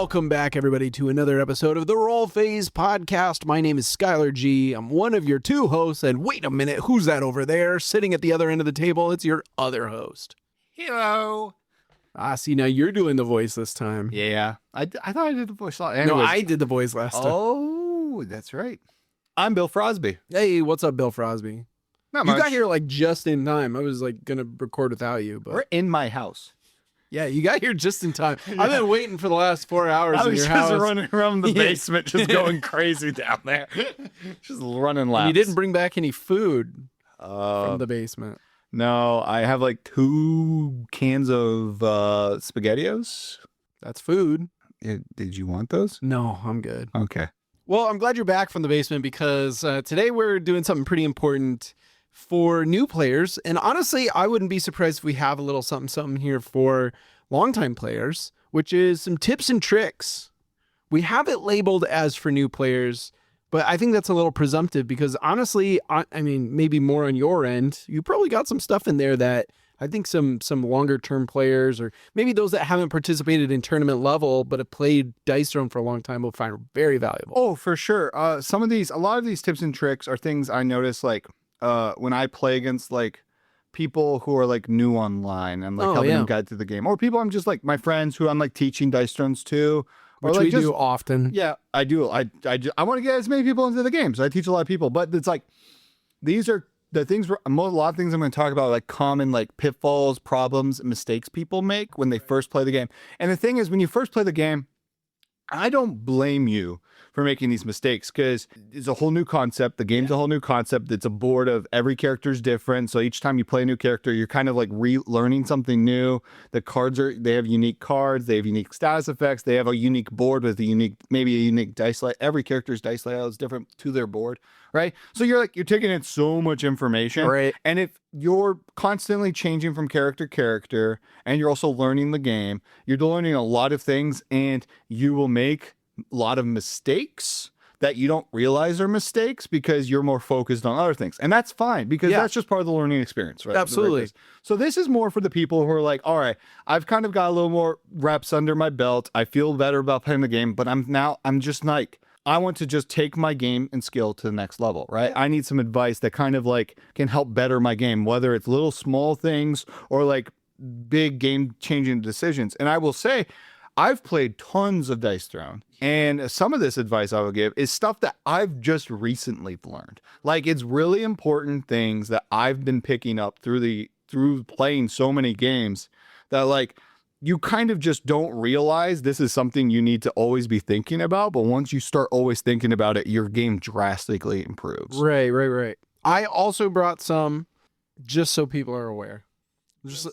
Welcome back, everybody, to another episode of the Roll Phase Podcast. My name is Skyler G. I'm one of your two hosts, and wait a minute, who's that over there sitting at the other end of the table? It's your other host. Hello. See, now you're doing the voice this time. Yeah, I thought I did the voice. No, I did the voice last time. Oh, that's right. I'm Bill Frosby. Hey, what's up, Bill Frosby? Not You much. got here like just in time. I was like going to record without you, but We're in my house. yeah, you got here just in time. I've been waiting for the last 4 hours I in was your just house. running around the basement, just going crazy down there, just running laps. And you didn't bring back any food from the basement. No, I have like 2 cans of SpaghettiOs. That's food. Did you want those? No, I'm good. Okay. Well, I'm glad you're back from the basement because today we're doing something pretty important for new players. And honestly, I wouldn't be surprised if we have a little something here for longtime players, which is some tips and tricks. We have it labeled as for new players, but I think that's a little presumptive because honestly, I mean, maybe more on your end, you probably got some stuff in there that I think some longer term players, or maybe those that haven't participated in tournament level but have played Dice Throne for a long time, will find very valuable. Oh, for sure. A lot of these tips and tricks are things I notice like when I play against like people who are like new online and like helping them guide through the game, or people I'm just like my friends who I'm like teaching Dice Thrones to, or Which like we just, do often. Yeah, I do. I want to get as many people into the game, so I teach a lot of people. But it's like these are the things. A lot of things I'm going to talk about, like common like pitfalls, problems, and mistakes people make when they first play the game. And the thing is, when you first play the game, I don't blame you for making these mistakes because it's a whole new concept. The game's a whole new concept. It's a board of every character's different. So each time you play a new character, you're kind of like relearning something new. The cards they have unique cards. They have unique status effects. They have a unique board with maybe a unique dice layout. Every character's dice layout is different to their board, right? So you're taking in so much information. Right. And if you're constantly changing from character to character and you're also learning the game, you're learning a lot of things and you will make a lot of mistakes that you don't realize are mistakes because you're more focused on other things. And that's fine because that's just part of the learning experience, right? Absolutely. So this is more for the people who are like, all right, I've kind of got a little more reps under my belt. I feel better about playing the game, but I'm just like, I want to just take my game and skill to the next level, right? I need some advice that kind of like can help better my game, whether it's little small things or like big game changing decisions. And I will say, I've played tons of Dice Throne, and some of this advice I will give is stuff that I've just recently learned. Like, it's really important things that I've been picking up through playing so many games that like you kind of just don't realize this is something you need to always be thinking about. But once you start always thinking about it, your game drastically improves. Right. I also brought some just so people are aware.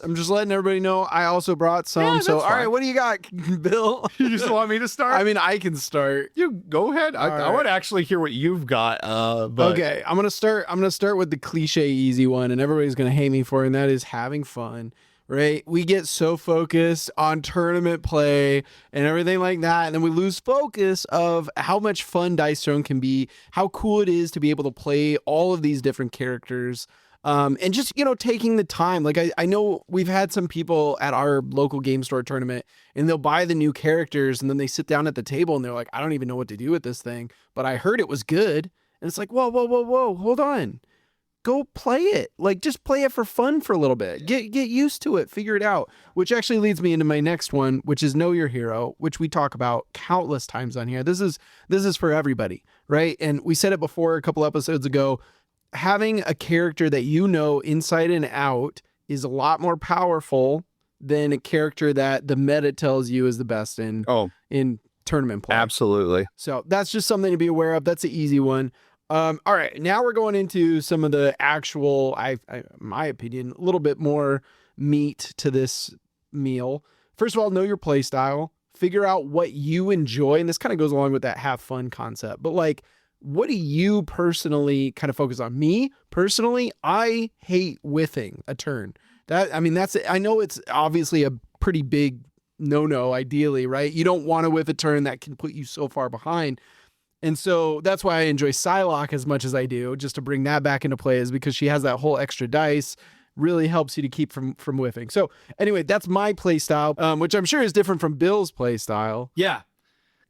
I'm just letting everybody know I also brought some. Yeah, so, that's all right, fine. what do you got, Bill? You just want me to start? I mean, I can start. You go ahead. I want to actually hear what you've got. But Okay, I'm gonna start with the cliche easy one, and everybody's gonna hate me for it, and that is having fun. Right? We get so focused on tournament play and everything like that, and then we lose focus of how much fun Dice Throne can be, how cool it is to be able to play all of these different characters. And just, taking the time. Like I know we've had some people at our local game store tournament and they'll buy the new characters and then they sit down at the table and they're like, I don't even know what to do with this thing, but I heard it was good. And it's like, whoa, hold on. Go play it. Like, just play it for fun for a little bit. Get used to it. Figure it out. Which actually leads me into my next one, which is Know Your Hero, which we talk about countless times on here. This is for everybody, right? And we said it before a couple episodes ago. Having a character that you know inside and out is a lot more powerful than a character that the meta tells you is the best in tournament play. Absolutely. So that's just something to be aware of. That's an easy one. All right, now we're going into some of the actual, in my opinion, a little bit more meat to this meal. First of all, know your play style. Figure out what you enjoy, and this kind of goes along with that have fun concept. But like, what do you personally kind of focus on? Me, personally, I hate whiffing a turn. I know it's obviously a pretty big no-no, ideally, right? You don't want to whiff a turn that can put you so far behind. And so that's why I enjoy Psylocke as much as I do, just to bring that back into play, is because she has that whole extra dice, really helps you to keep from whiffing. So anyway, that's my play style, which I'm sure is different from Bill's play style. Yeah.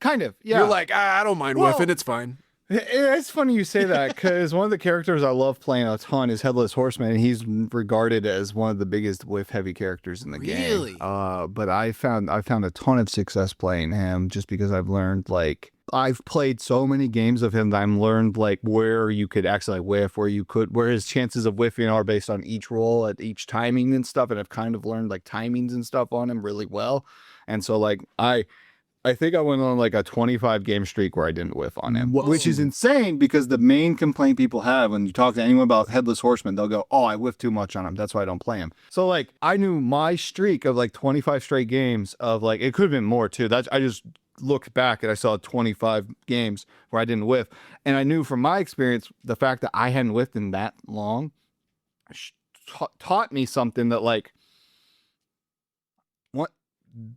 Kind of, yeah. You're like, I don't mind Well, whiffing. It's fine. It's funny you say that because one of the characters I love playing a ton is Headless Horseman, and he's regarded as one of the biggest whiff-heavy characters in the Really? game. But I found a ton of success playing him just because I've learned, like, I've played so many games of him that I've learned, like, where you could actually whiff, where his chances of whiffing are based on each roll at each timing and stuff, and I've kind of learned, like, timings and stuff on him really well. And so, like, I think I went on like a 25 game streak where I didn't whiff on him, which is insane because the main complaint people have when you talk to anyone about Headless Horseman, they'll go, oh, I whiffed too much on him. That's why I don't play him. So like I knew my streak of like 25 straight games of like, it could have been more too. I just looked back and I saw 25 games where I didn't whiff. And I knew from my experience, the fact that I hadn't whiffed in that long taught me something that like,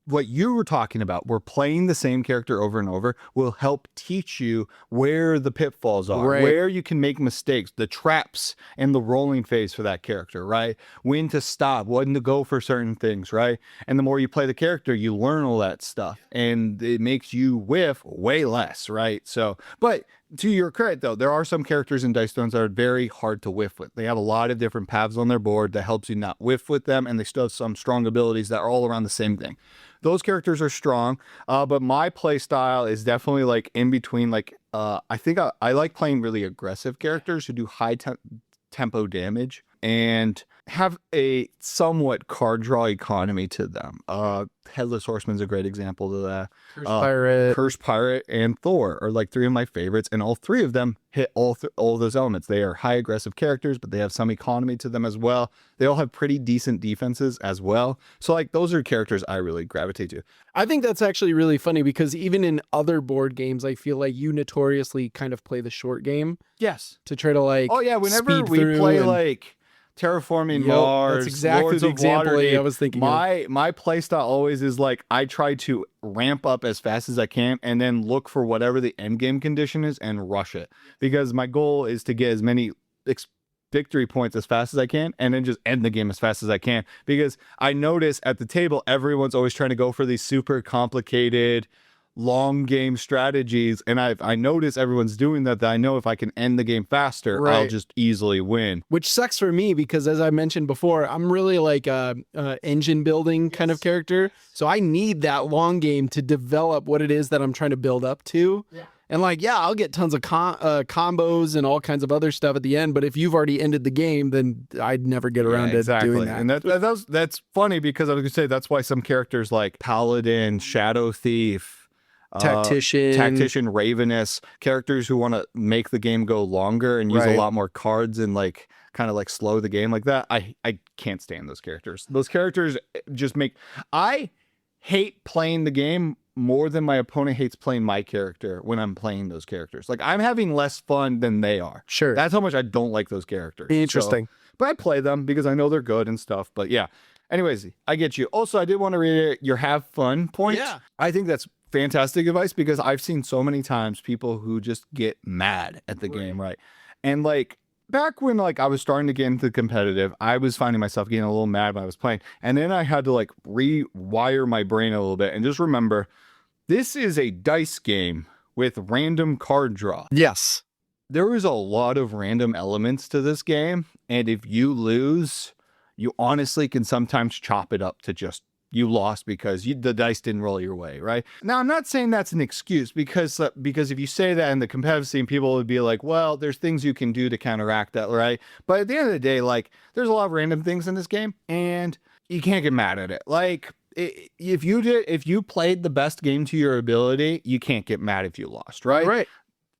what you were talking about, where playing the same character over and over will help teach you where the pitfalls are, where you can make mistakes, the traps and the rolling phase for that character, right? When to stop, when to go for certain things, right? And the more you play the character, you learn all that stuff and it makes you whiff way less, right? So, but to your credit, though, there are some characters in Dice Stones that are very hard to whiff with. They have a lot of different paths on their board that helps you not whiff with them, and they still have some strong abilities that are all around the same thing. Those characters are strong, but my play style is definitely like in between. Like, I think I like playing really aggressive characters who do high tempo damage and have a somewhat card draw economy to them. Headless Horseman's a great example of that. Curse Pirate and Thor are like three of my favorites, and all three of them hit all of those elements. They are high aggressive characters, but they have some economy to them as well. They all have pretty decent defenses as well. So like those are characters I really gravitate to. I think that's actually really funny because even in other board games, I feel like you notoriously kind of play the short game. Yes. To try to like whenever we play like Terraforming Mars, that's exactly Lords the of example Waterdeep, I was thinking my play style always is like I try to ramp up as fast as I can and then look for whatever the end game condition is and rush it, because my goal is to get as many victory points as fast as I can and then just end the game as fast as I can, because I notice at the table everyone's always trying to go for these super complicated long game strategies, and I notice everyone's doing that I know if I can end the game faster, I'll just easily win. Which sucks for me because, as I mentioned before, I'm really like a engine building kind of character, so I need that long game to develop what it is that I'm trying to build up to. And like, I'll get tons of combos and all kinds of other stuff at the end, but if you've already ended the game, then I'd never get around to doing that. And that's funny because I was gonna say that's why some characters like Paladin, Shadow Thief, Tactician, Ravenous, characters who want to make the game go longer and use a lot more cards and like kind of like slow the game like that. I can't stand those characters. Those characters just I hate playing the game more than my opponent hates playing my character when I'm playing those characters. Like I'm having less fun than they are. Sure. That's how much I don't like those characters. Interesting. But I play them because I know they're good and stuff. But yeah. Anyways, I get you. Also, I did want to read your have fun point. Yeah. I think that's fantastic advice because I've seen so many times people who just get mad at the game, right? And like back when like I was starting to get into competitive, I was finding myself getting a little mad when I was playing. And then I had to like rewire my brain a little bit and just remember, this is a dice game with random card draw. Yes. There is a lot of random elements to this game. And if you lose, you honestly can sometimes chop it up to just you lost because the dice didn't roll your way, right? Now, I'm not saying that's an excuse because if you say that in the competitive scene, people would be like, well, there's things you can do to counteract that, right? But at the end of the day, like, there's a lot of random things in this game, and you can't get mad at it. Like, if you played the best game to your ability, you can't get mad if you lost, right? Right.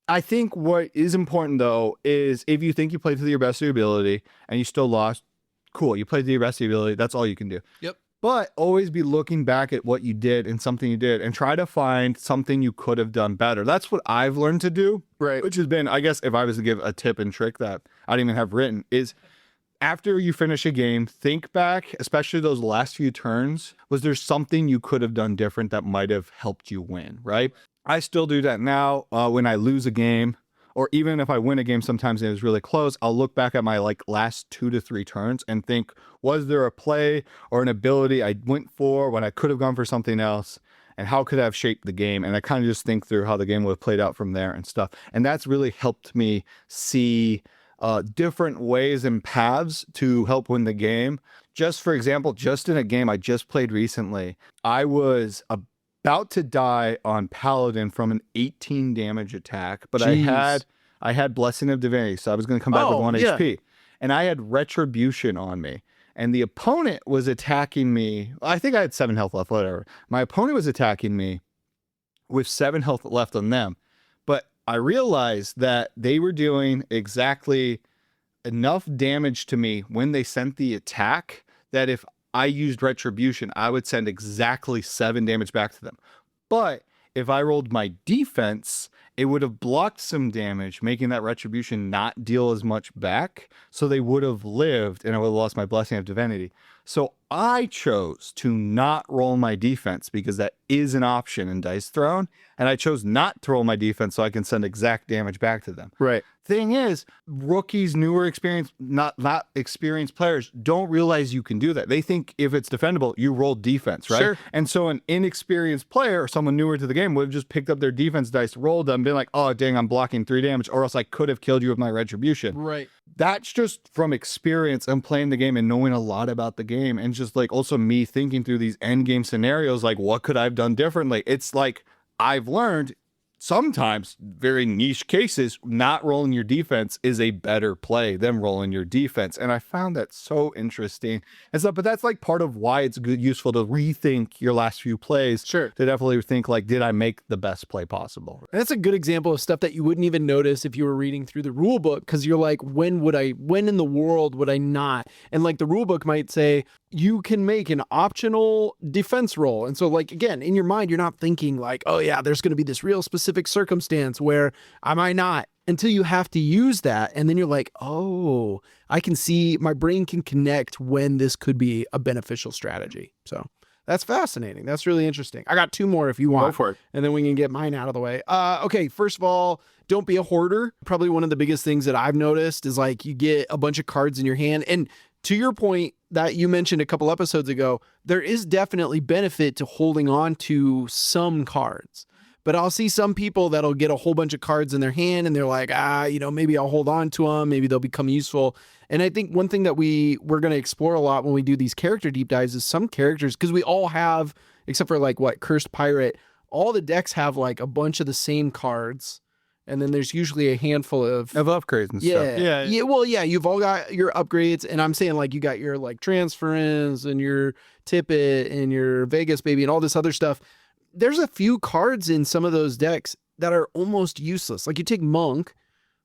I think what is important, though, is if you think you played to your best of your ability and you still lost, cool, you played to your best of your ability, that's all you can do. Yep. But always be looking back at what you did and something you did and try to find something you could have done better. That's what I've learned to do. Right. Which has been, I guess, if I was to give a tip and trick that I didn't even have written, is after you finish a game, think back, especially those last few turns. Was there something you could have done different that might have helped you win, right? I still do that now when I lose a game. Or even if I win a game, sometimes it was really close, I'll look back at my like last 2 to 3 turns and think, was there a play or an ability I went for when I could have gone for something else? and how could I have shaped the game? And I kind of just think through how the game would have played out from there and stuff. And that's really helped me see different ways and paths to help win the game. Just for example, just in a game I just played recently, I was about to die on Paladin from an 18 damage attack, but Jeez. I had Blessing of Divinity, so I was going to come back with 1 yeah. HP. And I had Retribution on me. And the opponent was attacking me. I think I had 7 health left, whatever. My opponent was attacking me with 7 health left on them. But I realized that they were doing exactly enough damage to me when they sent the attack that if I used Retribution, I would send exactly 7 damage back to them. But if I rolled my defense, it would have blocked some damage, making that Retribution not deal as much back. So they would have lived and I would have lost my Blessing of Divinity. So I chose to not roll my defense because that is an option in Dice Throne. And I chose not to roll my defense so I can send exact damage back to them. Right. Thing is, rookies, newer experienced, not experienced players don't realize you can do that. They think if it's defendable, you roll defense, right? Sure. And so an inexperienced player or someone newer to the game would have just picked up their defense dice, rolled them, been like, oh, dang, I'm blocking 3 damage, or else I could have killed you with my Retribution. Right. That's just from experience and playing the game and knowing a lot about the game. And just like also me thinking through these end game scenarios, like what could I have done differently? It's like I've learned sometimes, very niche cases, not rolling your defense is a better play than rolling your defense. And I found that so interesting and stuff. But that's like part of why it's good, useful to rethink your last few plays. Sure. To definitely think like, did I make the best play possible? And that's a good example of stuff that you wouldn't even notice if you were reading through the rule book, because you're like, when in the world would I not? And like the rule book might say, you can make an optional defense roll. And so like, again, in your mind, you're not thinking like, oh yeah, there's going to be this real specific circumstance where I might not, until you have to use that. And then you're like, oh, I can see, my brain can connect when this could be a beneficial strategy. So that's fascinating. That's really interesting. I got 2 more if you want. Go for it. And then we can get mine out of the way. Okay, first of all, don't be a hoarder. Probably one of the biggest things that I've noticed is like you get a bunch of cards in your hand. And to your point that you mentioned a couple episodes ago, there is definitely benefit to holding on to some cards. But I'll see some people that'll get a whole bunch of cards in their hand and they're like, maybe I'll hold on to them. Maybe they'll become useful. And I think one thing that we're going to explore a lot when we do these character deep dives is some characters, because we all have, except for like Cursed Pirate, all the decks have like a bunch of the same cards. And then there's usually a handful of upgrades and stuff. Yeah. Well, yeah, you've all got your upgrades. And I'm saying like you got your like Transference and your Tippet and your Vegas Baby and all this other stuff. There's a few cards in some of those decks that are almost useless. Like you take Monk.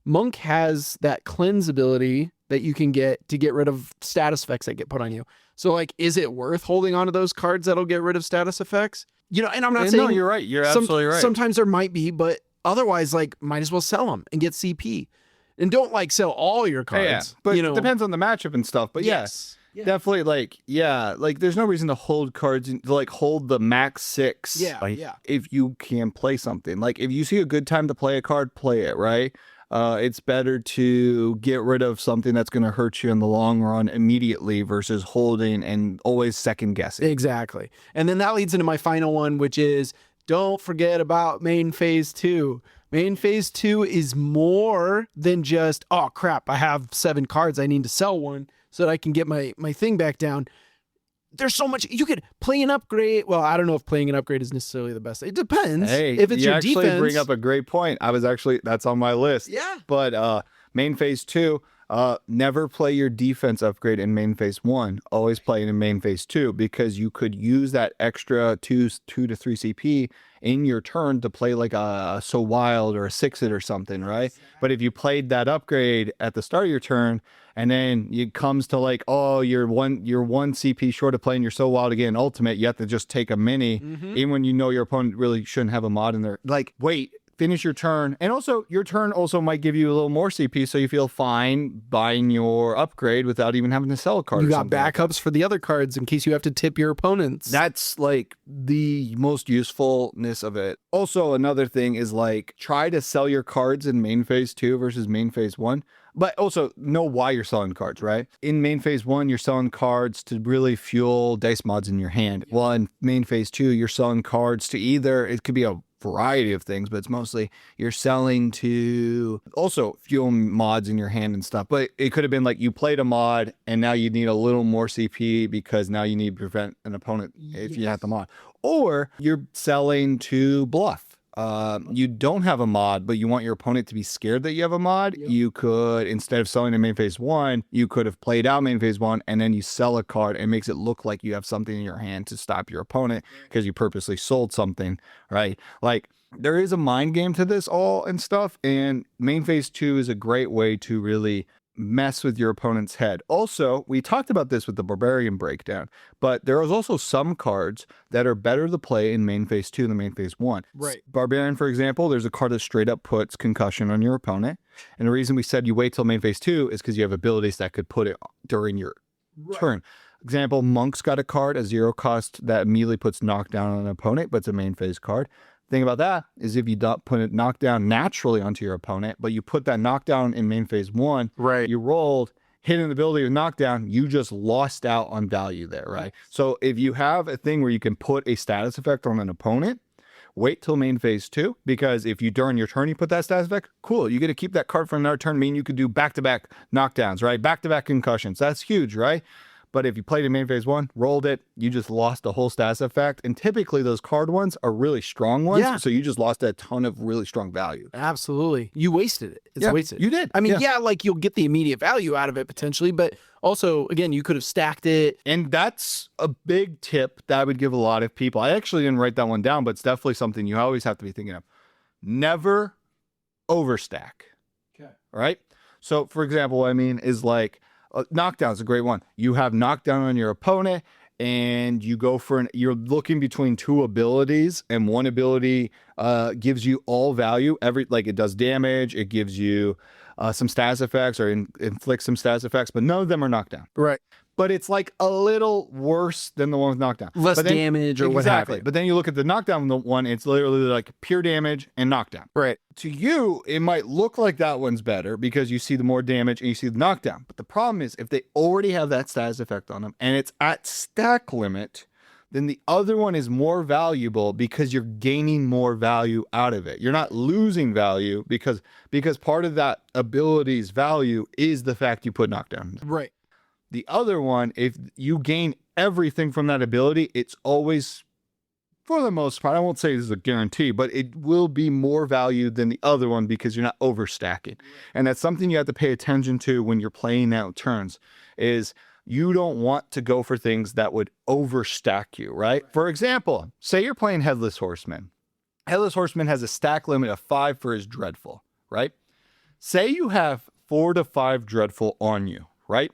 Monk has that cleanse ability that you can get to get rid of status effects that get put on you. So like, is it worth holding on to those cards that'll get rid of status effects? And I'm not saying... No, you're right. You're absolutely right. Sometimes there might be, but otherwise, like, might as well sell them and get CP. And don't like sell all your cards. Yeah, but it depends on the matchup and stuff. But yes. Yeah. Definitely, like there's no reason to hold cards, hold the max 6. Yeah. If you can play something, like if you see a good time to play a card, play it, right? It's better to get rid of something that's going to hurt you in the long run immediately versus holding and always second guessing. Exactly. And then that leads into my final one, which is don't forget about main phase 2. Main phase 2 is more than just, oh crap, I have 7 cards, I need to sell one so that I can get my thing back down. There's so much you could play an upgrade. Well, I don't know if playing an upgrade is necessarily the best. It depends. Hey, if it's you your actually defense. Bring up a great point. That's on my list. Yeah. But main phase 2, never play your defense upgrade in main phase 1. Always play it in main phase 2 because you could use that extra 2 to 3 CP in your turn to play like a So Wild or a Six-It or something, right? Exactly. But if you played that upgrade at the start of your turn and then it comes to like, oh, you're one CP short of playing your So Wild again ultimate, you have to just take a mini, even when you know your opponent really shouldn't have a mod in there. Like, wait, finish your turn. And also, your turn also might give you a little more CP, so you feel fine buying your upgrade without even having to sell a card. You got backups for the other cards in case you have to tip your opponents. That's like the most usefulness of it. Also, another thing is like try to sell your cards in main phase 2 versus main phase 1. But also know why you're selling cards, right? In main phase 1, you're selling cards to really fuel dice mods in your hand. While in main phase 2, you're selling cards to either, it could be a variety of things, but it's mostly you're selling to also fuel mods in your hand and stuff. But it could have been like you played a mod and now you need a little more CP because now you need to prevent an opponent if you have the mod. Or you're selling to bluff. You don't have a mod, but you want your opponent to be scared that you have a mod. You could, instead of selling in main phase 1, you could have played out main phase 1 and then you sell a card and it makes it look like you have something in your hand to stop your opponent because you purposely sold something, right? Like there is a mind game to this all and stuff. And main phase 2 is a great way to really mess with your opponent's head. Also, we talked about this with the Barbarian breakdown, but there is also some cards that are better to play in main phase 2 than main phase 1. Right. Barbarian, for example, there's a card that straight up puts concussion on your opponent. And the reason we said you wait till main phase 2 is because you have abilities that could put it during your turn. Example, Monk's got a card, a 0 cost that immediately puts knockdown on an opponent, but it's a main phase card. Thing about that is if you don't put it knockdown naturally onto your opponent, but you put that knockdown in main phase 1, right? You rolled, hit an ability of knockdown, you just lost out on value there, right? So if you have a thing where you can put a status effect on an opponent, wait till main phase 2, because if you during your turn you put that status effect, cool, you get to keep that card for another turn, meaning you could do back-to-back knockdowns, right? Back-to-back concussions. That's huge, right? But if you played in main phase 1, rolled it, you just lost the whole status effect. And typically those card ones are really strong ones. Yeah. So you just lost a ton of really strong value. Absolutely. You wasted it. It's wasted. You did. I mean, like you'll get the immediate value out of it potentially, but also, again, you could have stacked it. And that's a big tip that I would give a lot of people. I actually didn't write that one down, but it's definitely something you always have to be thinking of. Never overstack. Okay. Right? So, for example, what I mean is like, knockdown is a great one. You have knockdown on your opponent and you go for you're looking between two abilities, and one ability gives you all value. Like it does damage, it gives you some status effects or inflicts some status effects, but none of them are knockdown. Right. But it's like a little worse than the one with knockdown. Less damage or what have you. But then you look at the knockdown one, it's literally like pure damage and knockdown. Right. To you, it might look like that one's better because you see the more damage and you see the knockdown. But the problem is if they already have that status effect on them and it's at stack limit, then the other one is more valuable because you're gaining more value out of it. You're not losing value because part of that ability's value is the fact you put knockdown. Right. The other one, if you gain everything from that ability, it's always, for the most part, I won't say this is a guarantee, but it will be more value than the other one because you're not overstacking. And that's something you have to pay attention to when you're playing out turns, is you don't want to go for things that would overstack you, right? For example, say you're playing Headless Horseman. Headless Horseman has a stack limit of 5 for his Dreadful, right? Say you have 4 to 5 Dreadful on you, right?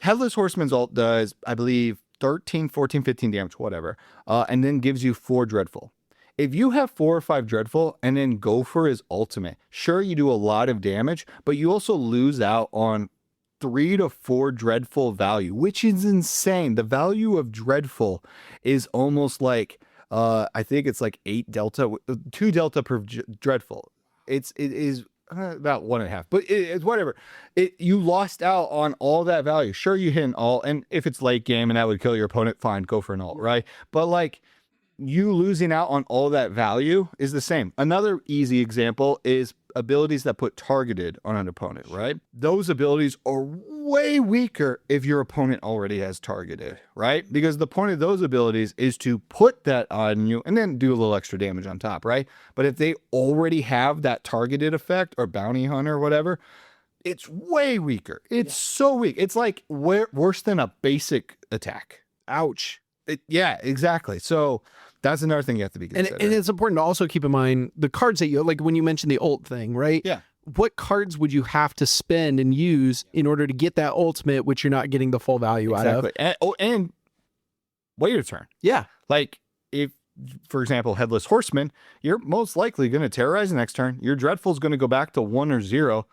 Headless Horseman's ult does, I believe, 13, 14, 15 damage, whatever, and then gives you 4 Dreadful. If you have 4 or 5 Dreadful and then go for his ultimate, sure, you do a lot of damage, but you also lose out on 3 to 4 Dreadful value, which is insane. The value of Dreadful is almost like, I think it's like 8 delta, 2 delta per Dreadful. It is about 1.5, but it's whatever. You lost out on all that value. Sure, you hit an ult, and if it's late game and that would kill your opponent, fine, go for an ult, right? But like you losing out on all that value is the same. Another easy example is abilities that put targeted on an opponent, right? Those abilities are way weaker if your opponent already has targeted, right? Because the point of those abilities is to put that on you and then do a little extra damage on top, right? But if they already have that targeted effect or bounty hunter or whatever, it's way weaker. It's so weak. It's like worse than a basic attack. Ouch. Yeah, exactly. So that's another thing you have to be considering. And it's important to also keep in mind the cards that you, like when you mentioned the ult thing, right? Yeah. What cards would you have to spend and use in order to get that ultimate, which you're not getting the full value out of? And wait your turn. Yeah. Like if, for example, Headless Horseman, you're most likely going to terrorize the next turn. Your Dreadful is going to go back to 1 or 0.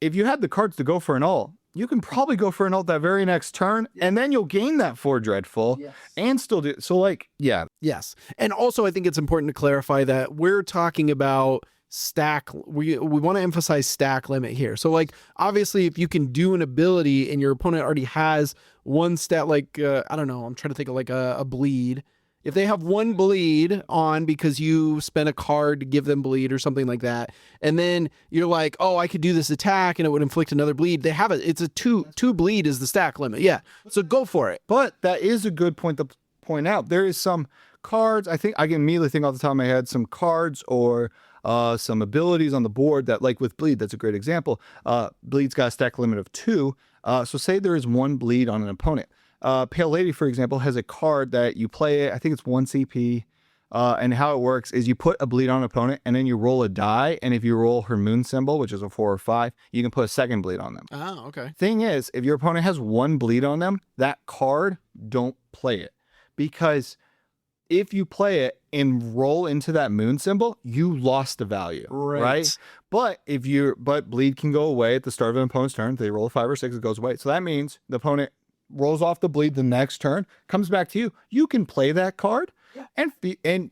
If you had the cards to go for an ult, you can probably go for an ult that very next turn, and then you'll gain that 4 Dreadful and still do. So like, yeah. Yes. And also I think it's important to clarify that we're talking about stack. We want to emphasize stack limit here. So like obviously if you can do an ability and your opponent already has one stat, like I don't know, I'm trying to think of like a bleed. If they have one bleed on because you spent a card to give them bleed or something like that, and then you're like, oh, I could do this attack and it would inflict another bleed. They have it's a two bleed is the stack limit. Yeah. So go for it. But that is a good point to point out. There is some cards, I think I can immediately think off the top of my head, some cards or some abilities on the board that, like with bleed, that's a great example. Bleed's got a stack limit of 2. So say there is 1 bleed on an opponent. Pale Lady, for example, has a card that you play, I think it's 1 CP, and how it works is you put a bleed on an opponent, and then you roll a die, and if you roll her moon symbol, which is a 4 or 5, you can put a second bleed on them. Oh, okay. Thing is, if your opponent has 1 bleed on them, that card, don't play it. Because if you play it and roll into that moon symbol, you lost the value, right? But but bleed can go away at the start of an opponent's turn. If they roll a 5 or 6, it goes away. So that means the opponent rolls off the bleed the next turn, comes back to you. You can play that card and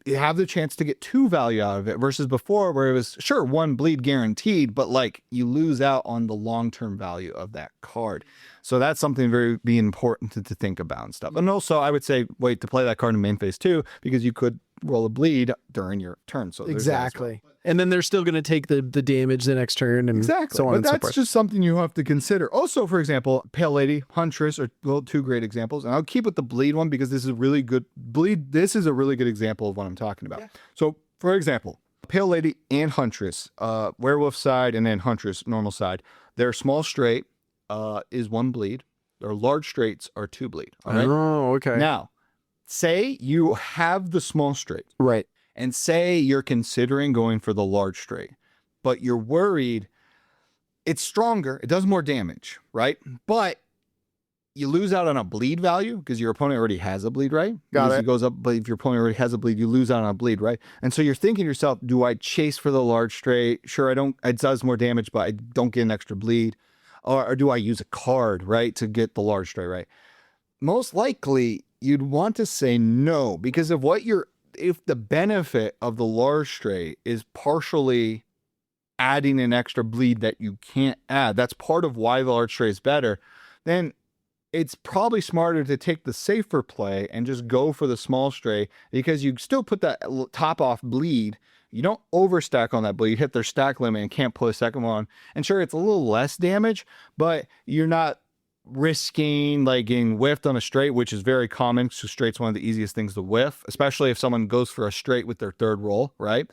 have the chance to get 2 value out of it versus before where it was sure 1 bleed guaranteed, but like you lose out on the long-term value of that card. So that's something very important to think about and stuff. And also I would say wait to play that card in main phase 2 because you could roll a bleed during your turn. So exactly. And then they're still going to take the damage the next turn and exactly. so on but and so forth. That's just something you have to consider. Also, for example, Pale Lady, Huntress are 2 great examples. And I'll keep with the bleed one because this is a really good bleed. This is a really good example of what I'm talking about. Yeah. So for example, Pale Lady and Huntress, werewolf side and then Huntress, normal side, their small straight is 1 bleed. Their large straights are 2 bleed. All right. Oh, okay. Now, say you have the small straight. Right. And say you're considering going for the large straight, but you're worried it's stronger, it does more damage, right? But you lose out on a bleed value because your opponent already has a bleed, right? Got it. It goes up, but if your opponent already has a bleed, you lose out on a bleed, right? And so you're thinking to yourself, do I chase for the large straight? Sure, it does more damage, but I don't get an extra bleed. Or do I use a card, right, to get the large straight, right? Most likely, you'd want to say no because of if the benefit of the large straight is partially adding an extra bleed that you can't add, that's part of why the large straight is better, then it's probably smarter to take the safer play and just go for the small straight because you still put that top off bleed. You don't overstack on that bleed, hit their stack limit and can't put a second one. And sure, it's a little less damage, but you're not risking like getting whiffed on a straight, which is very common. So straight's one of the easiest things to whiff, especially if someone goes for a straight with their 3rd roll, right?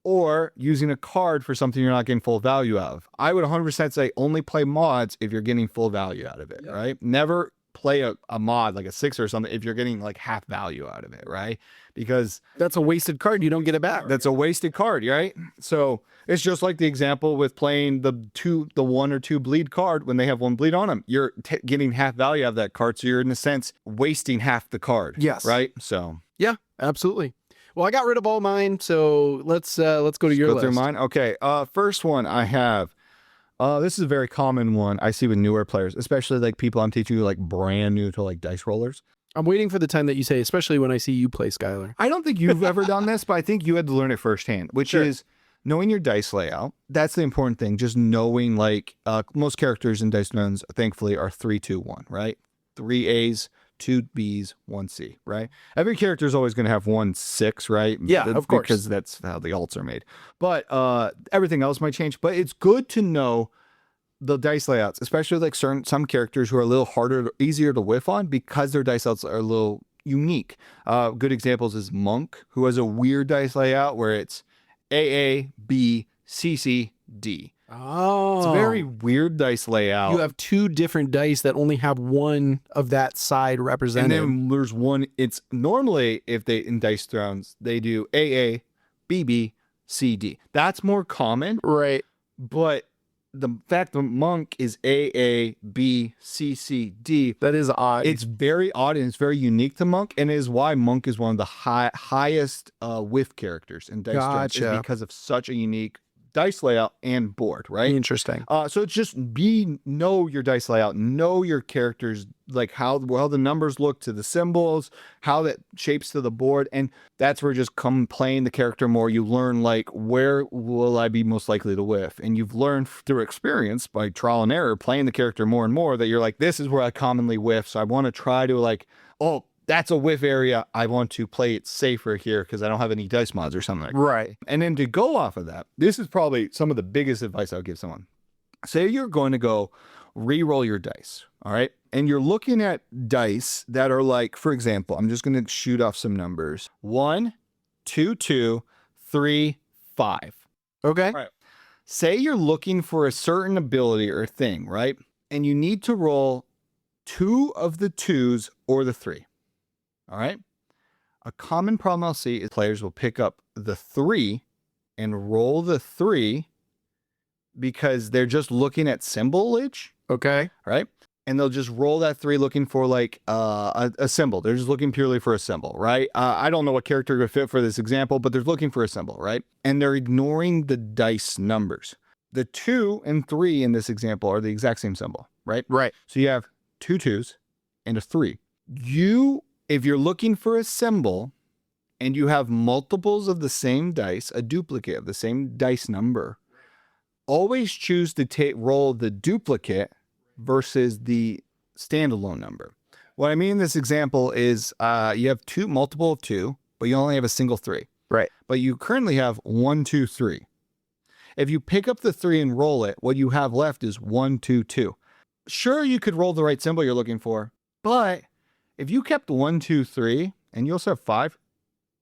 Or using a card for something you're not getting full value out of. I would 100% say only play mods if you're getting full value out of it, right? Never play a mod like a 6 or something if you're getting like half value out of it, right? Because that's a wasted card. You don't get it back. That's a wasted card, right? So it's just like the example with playing the 1 or 2 bleed card when they have 1 bleed on them. You're getting half value out of that card, so you're in a sense wasting half the card. Yes. Right. So yeah, absolutely. Well, I got rid of all mine, so let's go to your list. Go through mine. Okay. First one I have. This is a very common one I see with newer players, especially like people I'm teaching who are like brand new to like dice rollers. I'm waiting for the time that you say, especially when I see you play Skyler. I don't think you've ever done this, but I think you had to learn it firsthand, which is knowing your dice layout. That's the important thing. Just knowing like most characters in Dice Runs, thankfully, are 3, 2, 1, right? 3 A's, 2 B's, 1 C, right? Every character is always going to have 1 6, right? Yeah, of course. Because that's how the alts are made. But everything else might change. But it's good to know the dice layouts, especially like some characters who are a little easier to whiff on because their dice layouts are a little unique. Good examples is Monk, who has a weird dice layout where it's AA, B, CC, D. Oh, it's a very weird dice layout. You have 2 different dice that only have 1 of that side represented. And then there's one. It's normally if they in Dice Thrones they do AA, BB, CD. That's more common, right? But the fact that Monk is AA, B, C, C, D. That is odd. It's very odd and it's very unique to Monk, and it is why Monk is one of the highest whiff characters in Dice Thrones, is because of such a unique dice layout and board, right? Interesting. So it's just know your dice layout, know your characters, like how the numbers look to the symbols, how that shapes to the board. And that's where just come playing the character more. You learn like, where will I be most likely to whiff? And you've learned through experience by trial and error, playing the character more and more, that you're like, this is where I commonly whiff. So I want to try to like, oh, that's a whiff area. I want to play it safer here because I don't have any dice mods or something like that. Right. And then to go off of that, this is probably some of the biggest advice I'll give someone. Say you're going to go re-roll your dice, all right? And you're looking at dice that are like, for example, I'm just going to shoot off some numbers. 1, 2, 2, 3, 5. Okay. All right. Say you're looking for a certain ability or thing, right? And you need to roll 2 of the 2s or the 3. All right. A common problem I'll see is players will pick up the 3 and roll the 3 because they're just looking at symbolage. Okay. Right. And they'll just roll that 3 looking for like a symbol. They're just looking purely for a symbol. Right. I don't know what character would fit for this example, but they're looking for a symbol. Right. And they're ignoring the dice numbers. The 2 and 3 in this example are the exact same symbol. Right. Right. So you have 2 2s and a 3. If you're looking for a symbol and you have multiples of the same dice, a duplicate of the same dice number, always choose to roll the duplicate versus the standalone number. What I mean in this example is you have multiple of 2, but you only have a single 3. Right. But you currently have 1, 2, 3. If you pick up the 3 and roll it, what you have left is 1, 2, 2. Sure, you could roll the right symbol you're looking for, but if you kept 1, 2, 3, and you also have 5,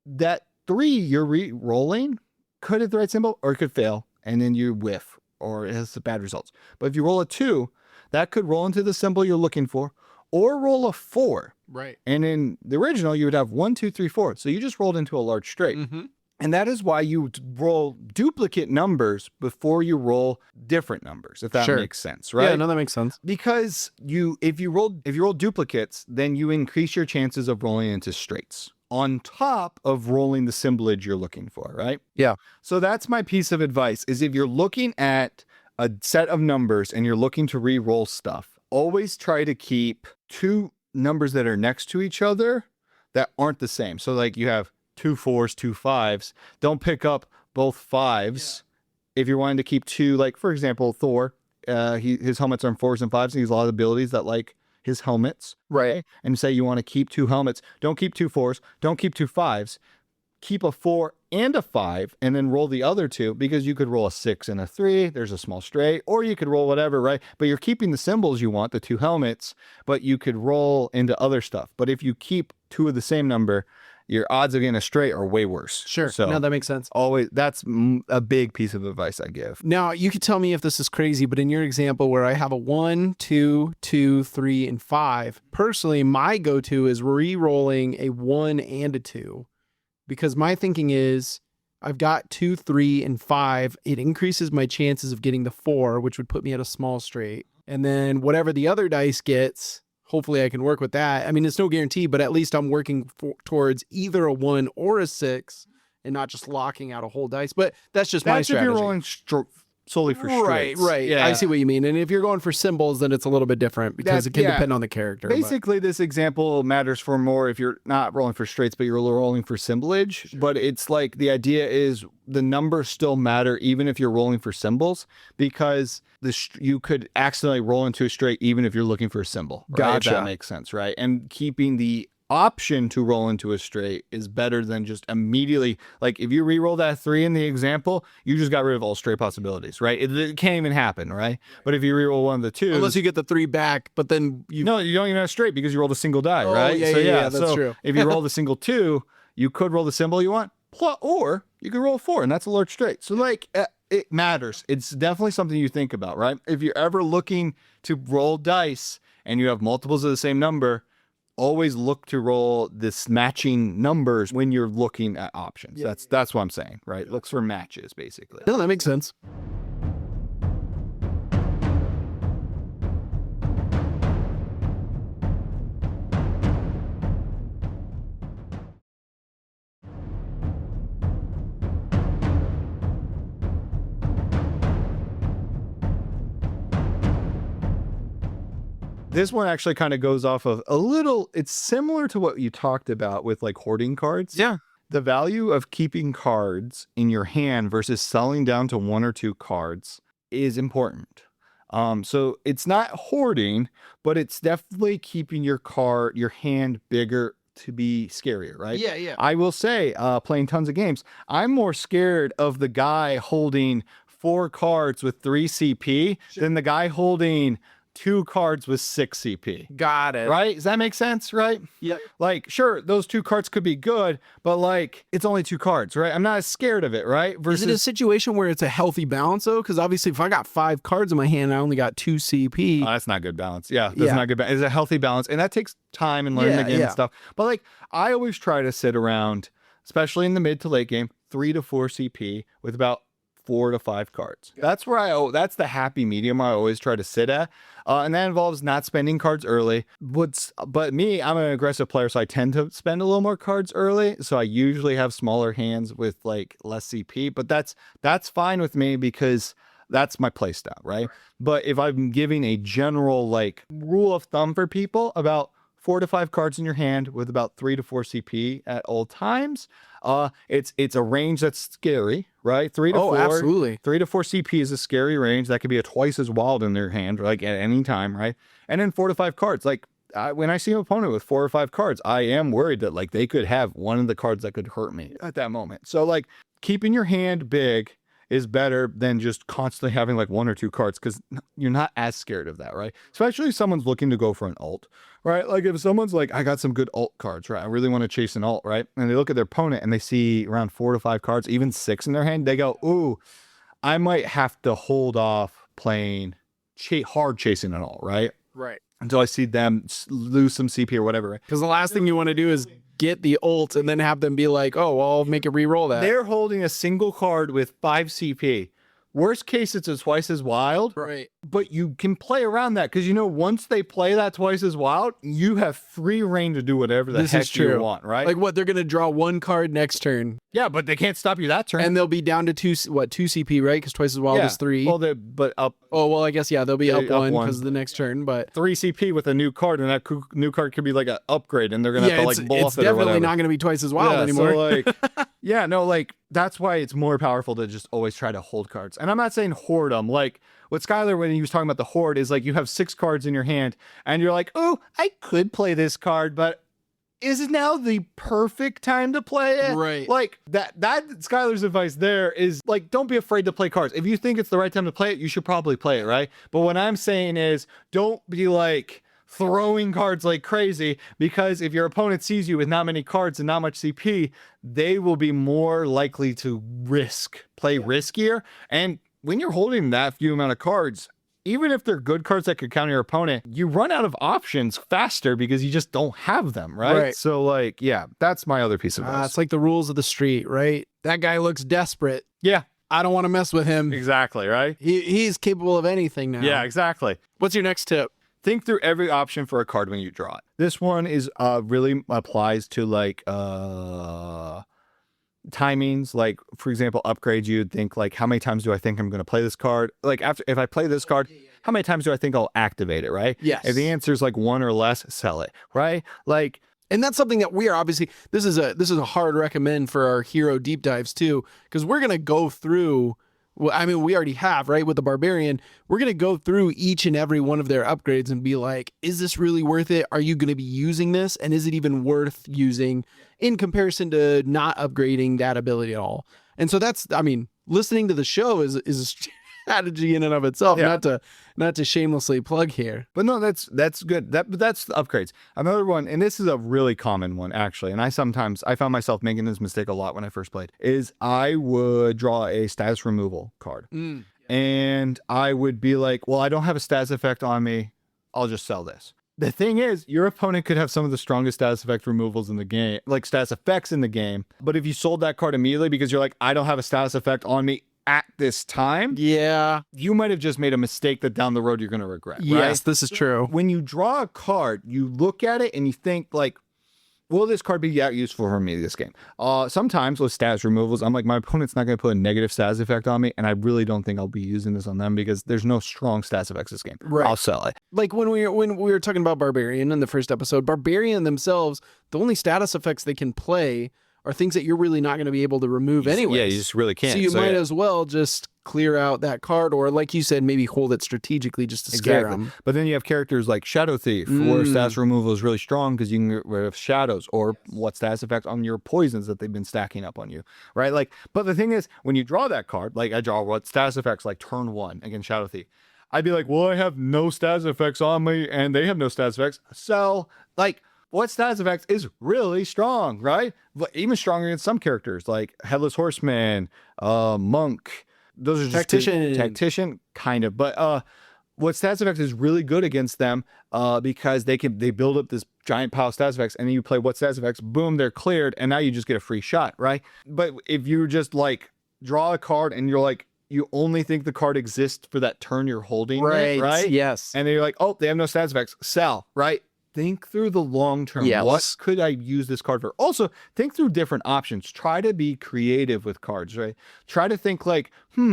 that 3 you're re-rolling could have the right symbol or it could fail, and then you whiff, or it has bad results. But if you roll a 2, that could roll into the symbol you're looking for, or roll a 4. Right. And in the original, you would have 1, 2, 3, 4. So you just rolled into a large straight. Mm-hmm. And that is why you roll duplicate numbers before you roll different numbers, if that makes sense, right? Yeah, no, that makes sense. Because if you roll duplicates, then you increase your chances of rolling into straights on top of rolling the symbolage you're looking for, right? Yeah. So that's my piece of advice is if you're looking at a set of numbers and you're looking to re-roll stuff, always try to keep 2 numbers that are next to each other that aren't the same. So like you have 2 4s, 2 5s. Don't pick up both 5s. Yeah. If you're wanting to keep 2, like for example, Thor, his helmets are 4s and 5s, and he has a lot of abilities that like his helmets. Right. And say you want to keep 2 helmets. Don't keep 2 4s. Don't keep 2 5s. Keep a 4 and a 5 and then roll the other 2 because you could roll a 6 and a 3. There's a small straight, or you could roll whatever, right? But you're keeping the symbols you want, the 2 helmets, but you could roll into other stuff. But if you keep 2 of the same number, your odds of getting a straight are way worse. Sure. So no, that makes sense. Always, that's a big piece of advice I give. Now, you could tell me if this is crazy, but in your example where I have a 1, 2, 2, 3, and 5, personally, my go-to is re-rolling a 1 and a 2, because my thinking is I've got 2, 3, and 5. It increases my chances of getting the 4, which would put me at a small straight. And then whatever the other dice gets, hopefully I can work with that. I mean, it's no guarantee, but at least I'm working towards either a 1 or a 6 and not just locking out a whole dice. But that's just my strategy. If you're rolling solely for straights. Right. Yeah. I see what you mean. And if you're going for symbols, then it's a little bit different because it can depend on the character. Basically, this example matters for more if you're not rolling for straights, but you're rolling for symbolage. Sure. But it's like the idea is the numbers still matter even if you're rolling for symbols, because you could accidentally roll into a straight even if you're looking for a symbol. Right? Gotcha. If that makes sense, right? And keeping the option to roll into a straight is better than just immediately, like if you re-roll that 3 in the example, you just got rid of all straight possibilities, right? It can't even happen, right? But if you re-roll one of the 2s, unless you get the 3 back, but then you don't even have straight because you rolled a single die, right? Yeah, that's true. If you roll the single 2, you could roll the symbol you want, or you could roll a 4, and that's a large straight. So like it matters. It's definitely something you think about, right? If you're ever looking to roll dice and you have multiples of the same number, always look to roll this matching numbers when you're looking at options. Yeah. That's what I'm saying, right? Looks for matches, basically. No, that makes sense. This one actually kind of goes off of a little, it's similar to what you talked about with like hoarding cards. Yeah. The value of keeping cards in your hand versus selling down to 1 or 2 cards is important. So it's not hoarding, but it's definitely keeping your hand bigger to be scarier, right? Yeah, yeah. I will say, playing tons of games, I'm more scared of the guy holding 4 cards with 3 CP than the guy holding 2 cards with 6 CP. Got it. Right? Does that make sense? Right? Yeah. Like, sure, those 2 cards could be good, but like, it's only 2 cards, right? I'm not as scared of it, right? Is it a situation where it's a healthy balance though? Because obviously, if I got 5 cards in my hand and I only got 2 CP, that's not good balance. Yeah, that's not good balance. It's a healthy balance, and that takes time and learning the game and stuff. But like, I always try to sit around, especially in the mid to late game, 3 to 4 CP with about 4 to 5 cards. That's where that's the happy medium I always try to sit at. And that involves not spending cards early. But me, I'm an aggressive player, so I tend to spend a little more cards early. So I usually have smaller hands with like less CP, but that's fine with me because that's my play style, right? But if I'm giving a general like rule of thumb for people about 4 to 5 cards in your hand with about 3 to 4 CP at all times. It's a range that's scary, right? 3 to 4. Absolutely. 3 to 4 CP is a scary range that could be twice as wild in their hand, like at any time, right? And then 4 to 5 cards. Like when I see an opponent with 4 or 5 cards, I am worried that like they could have one of the cards that could hurt me at that moment. So like keeping your hand big is better than just constantly having like 1 or 2 cards because you're not as scared of that, right? Especially if someone's looking to go for an ult, right? Like if someone's like, I got some good ult cards, right? I really want to chase an ult, right? And they look at their opponent and they see around 4 to 5 cards, even 6 in their hand. They go, ooh, I might have to hold off playing hard chasing an ult, right? Right. Until I see them lose some CP or whatever. Because the last thing you want to do is get the ult and then have them be like, oh, well, I'll make it re-roll that. They're holding a single card with 5 CP. Worst case, it's twice as wild. Right. But you can play around that because, once they play that twice as wild, you have free reign to do whatever the heck you want, right? Like what? They're going to draw 1 card next turn. Yeah, but they can't stop you that turn. And they'll be down to 2 CP, right? Because twice as wild is 3. Well, but up. Oh, well, I guess, they'll be up 1 because of the next turn, but 3 CP with a new card, and that new card could be like an upgrade, and they're going to have to like buff it or whatever. It's definitely not going to be twice as wild anymore. So that's why it's more powerful to just always try to hold cards. And I'm not saying hoard them. Like what Skyler, when he was talking about the hoard, is like you have 6 cards in your hand, and you're like, oh, I could play this card, but is it now the perfect time to play it? Right. Like that Skyler's advice there is like, don't be afraid to play cards. If you think it's the right time to play it, you should probably play it, right? But what I'm saying is don't be like throwing cards like crazy, because if your opponent sees you with not many cards and not much CP, they will be more likely to play riskier. And when you're holding that few amount of cards, even if they're good cards that could counter your opponent, you run out of options faster because you just don't have them, right? So that's my other piece of advice. It's like the rules of the street, right? That guy looks desperate. Yeah. I don't want to mess with him. Exactly, right? He's capable of anything now. Yeah, exactly. What's your next tip? Think through every option for a card when you draw it. This one is really applies to like timings. Like, for example, upgrades, you'd think like, how many times do I think I'm going to play this card? Like if I play this card, how many times do I think I'll activate it, right? Yes. If the answer is like 1 or less, sell it, right? Like, and that's something that we are obviously, this is a hard recommend for our hero deep dives too, because we're going to go through, well, I mean, we already have, right? With the Barbarian, we're going to go through each and every one of their upgrades and be like, is this really worth it? Are you going to be using this? And is it even worth using in comparison to not upgrading that ability at all? And so that's, I mean, listening to the show is a strategy in and of itself, not to shamelessly plug here. But no, that's good. That's the upgrades. Another one, and this is a really common one actually, and I found myself making this mistake a lot when I first played, is I would draw a status removal card. And I would be like, well, I don't have a status effect on me, I'll just sell this. The thing is, your opponent could have some of the strongest status effect removals in the game, like status effects in the game. But if you sold that card immediately because you're like, I don't have a status effect on me at this time, you might have just made a mistake that down the road you're going to regret. Yes, right? This is true. When you draw a card, you look at it and you think like, will this card be useful for me this game? Sometimes with status removals, I'm like, my opponent's not going to put a negative status effect on me, and I really don't think I'll be using this on them because there's no strong status effects this game. Right. I'll sell it. Like when we were talking about Barbarian in the first episode, Barbarian themselves, the only status effects they can play are things that you're really not going to be able to remove anyway. Yeah, you just really can't. So you might as well just clear out that card, or like you said, maybe hold it strategically just to scare them. But then you have characters like Shadow Thief, where status removal is really strong because you can get rid of shadows, or what status effect on your poisons that they've been stacking up on you, right? Like, but the thing is, when you draw that card, like I draw what status effects like turn 1 against Shadow Thief, I'd be like, well, I have no status effects on me, and they have no status effects, so like, what status effects is really strong, right? But even stronger against some characters like Headless Horseman, Monk. Those are just tactician, kind of. But what status effects is really good against them because they build up this giant pile of status effects, and then you play what status effects, boom, they're cleared, and now you just get a free shot, right? But if you just like draw a card and you're like, you only think the card exists for that turn you're holding, right? Yes. And then you're like, oh, they have no status effects, sell, right? Think through the long term. Yes. What could I use this card for? Also, think through different options. Try to be creative with cards, right? Try to think like,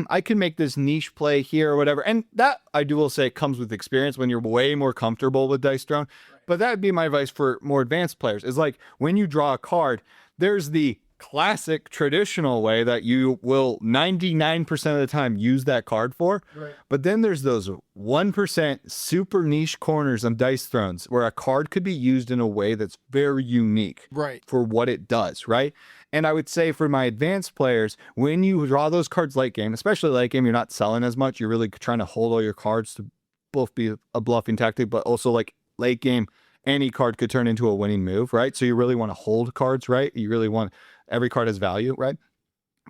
I can make this niche play here or whatever. And that, I will say, comes with experience when you're way more comfortable with Dice Throne. Right. But that would be my advice for more advanced players, is like, when you draw a card, there's the classic traditional way that you will 99% of the time use that card for. Right. But then there's those 1% super niche corners on Dice Thrones where a card could be used in a way that's very unique, right, for what it does, right? And I would say for my advanced players, when you draw those cards late game, especially late game, you're not selling as much. You're really trying to hold all your cards to both be a bluffing tactic, but also like late game, any card could turn into a winning move, right? So you really want to hold cards, right? You really want, every card has value, right?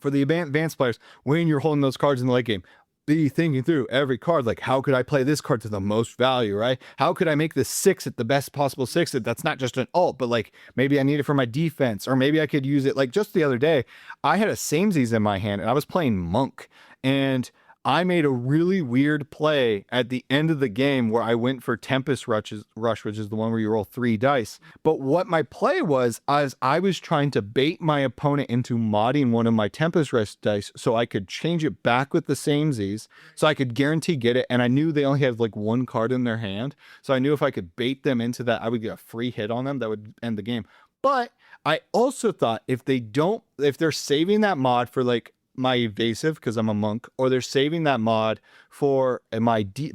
For the advanced players, when you're holding those cards in the late game, be thinking through every card, like, how could I play this card to the most value, right? How could I make this 6 at the best possible 6 that's not just an alt, but like maybe I need it for my defense, or maybe I could use it. Like just the other day, I had a Samesies in my hand and I was playing Monk, and I made a really weird play at the end of the game where I went for Tempest Rush, which is the one where you roll 3 dice. But what my play was, I was trying to bait my opponent into modding one of my Tempest Rush dice so I could change it back with the Samesies, so I could guarantee get it. And I knew they only had like 1 card in their hand. So I knew if I could bait them into that, I would get a free hit on them that would end the game. But I also thought if they're saving that mod for like my evasive because I'm a monk, or they're saving that mod for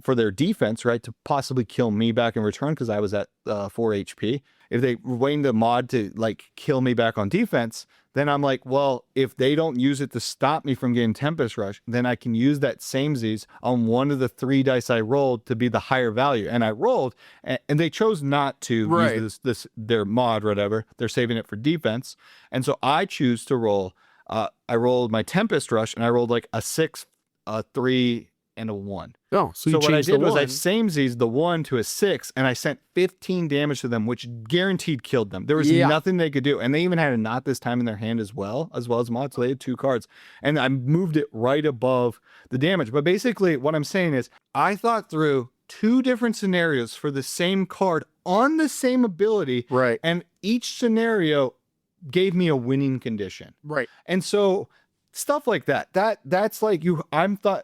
for their defense, right, to possibly kill me back in return because I was at 4 HP. If they waiting the mod to like kill me back on defense, then I'm like, well, if they don't use it to stop me from getting Tempest Rush, then I can use that Samesies on one of the 3 dice I rolled to be the higher value. And I rolled, and they chose not to use their mod or whatever. They're saving it for defense. And so I choose to roll. I rolled my Tempest Rush, and I rolled like a 6, a 3, and a 1. Oh, so what I did was I Samesies the 1 to a 6, and I sent 15 damage to them, which guaranteed killed them. There was nothing they could do. And they even had a Knot this time in their hand as well as mod, so they had 2 cards. And I moved it right above the damage. But basically, what I'm saying is, I thought through 2 different scenarios for the same card on the same ability. Right. And each scenario gave me a winning condition. Right. And so stuff like that's like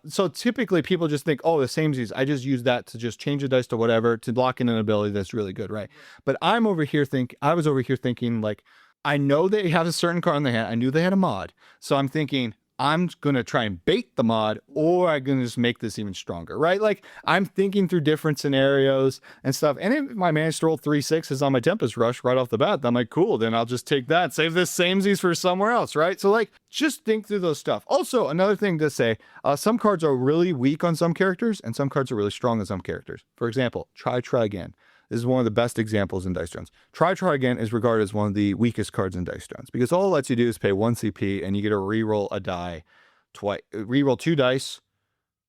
so typically people just think, oh, the Samesies, I just use that to just change the dice to whatever to lock in an ability that's really good, right? But I was over here thinking like, I know they have a certain card in their hand. I knew they had a mod. So I'm thinking, I'm going to try and bait the mod, or I'm going to just make this even stronger, right? Like, I'm thinking through different scenarios and stuff. And if I managed to roll 3 6s on my Tempest Rush right off the bat, I'm like, cool, then I'll just take that, save this Samesies for somewhere else, right? So, like, just think through those stuff. Also, another thing to say, some cards are really weak on some characters, and some cards are really strong on some characters. For example, Try Again. This is one of the best examples in Dice Thrones. Try Again is regarded as one of the weakest cards in Dice Thrones because all it lets you do is pay 1 CP and you get to reroll a die twice, reroll 2 dice,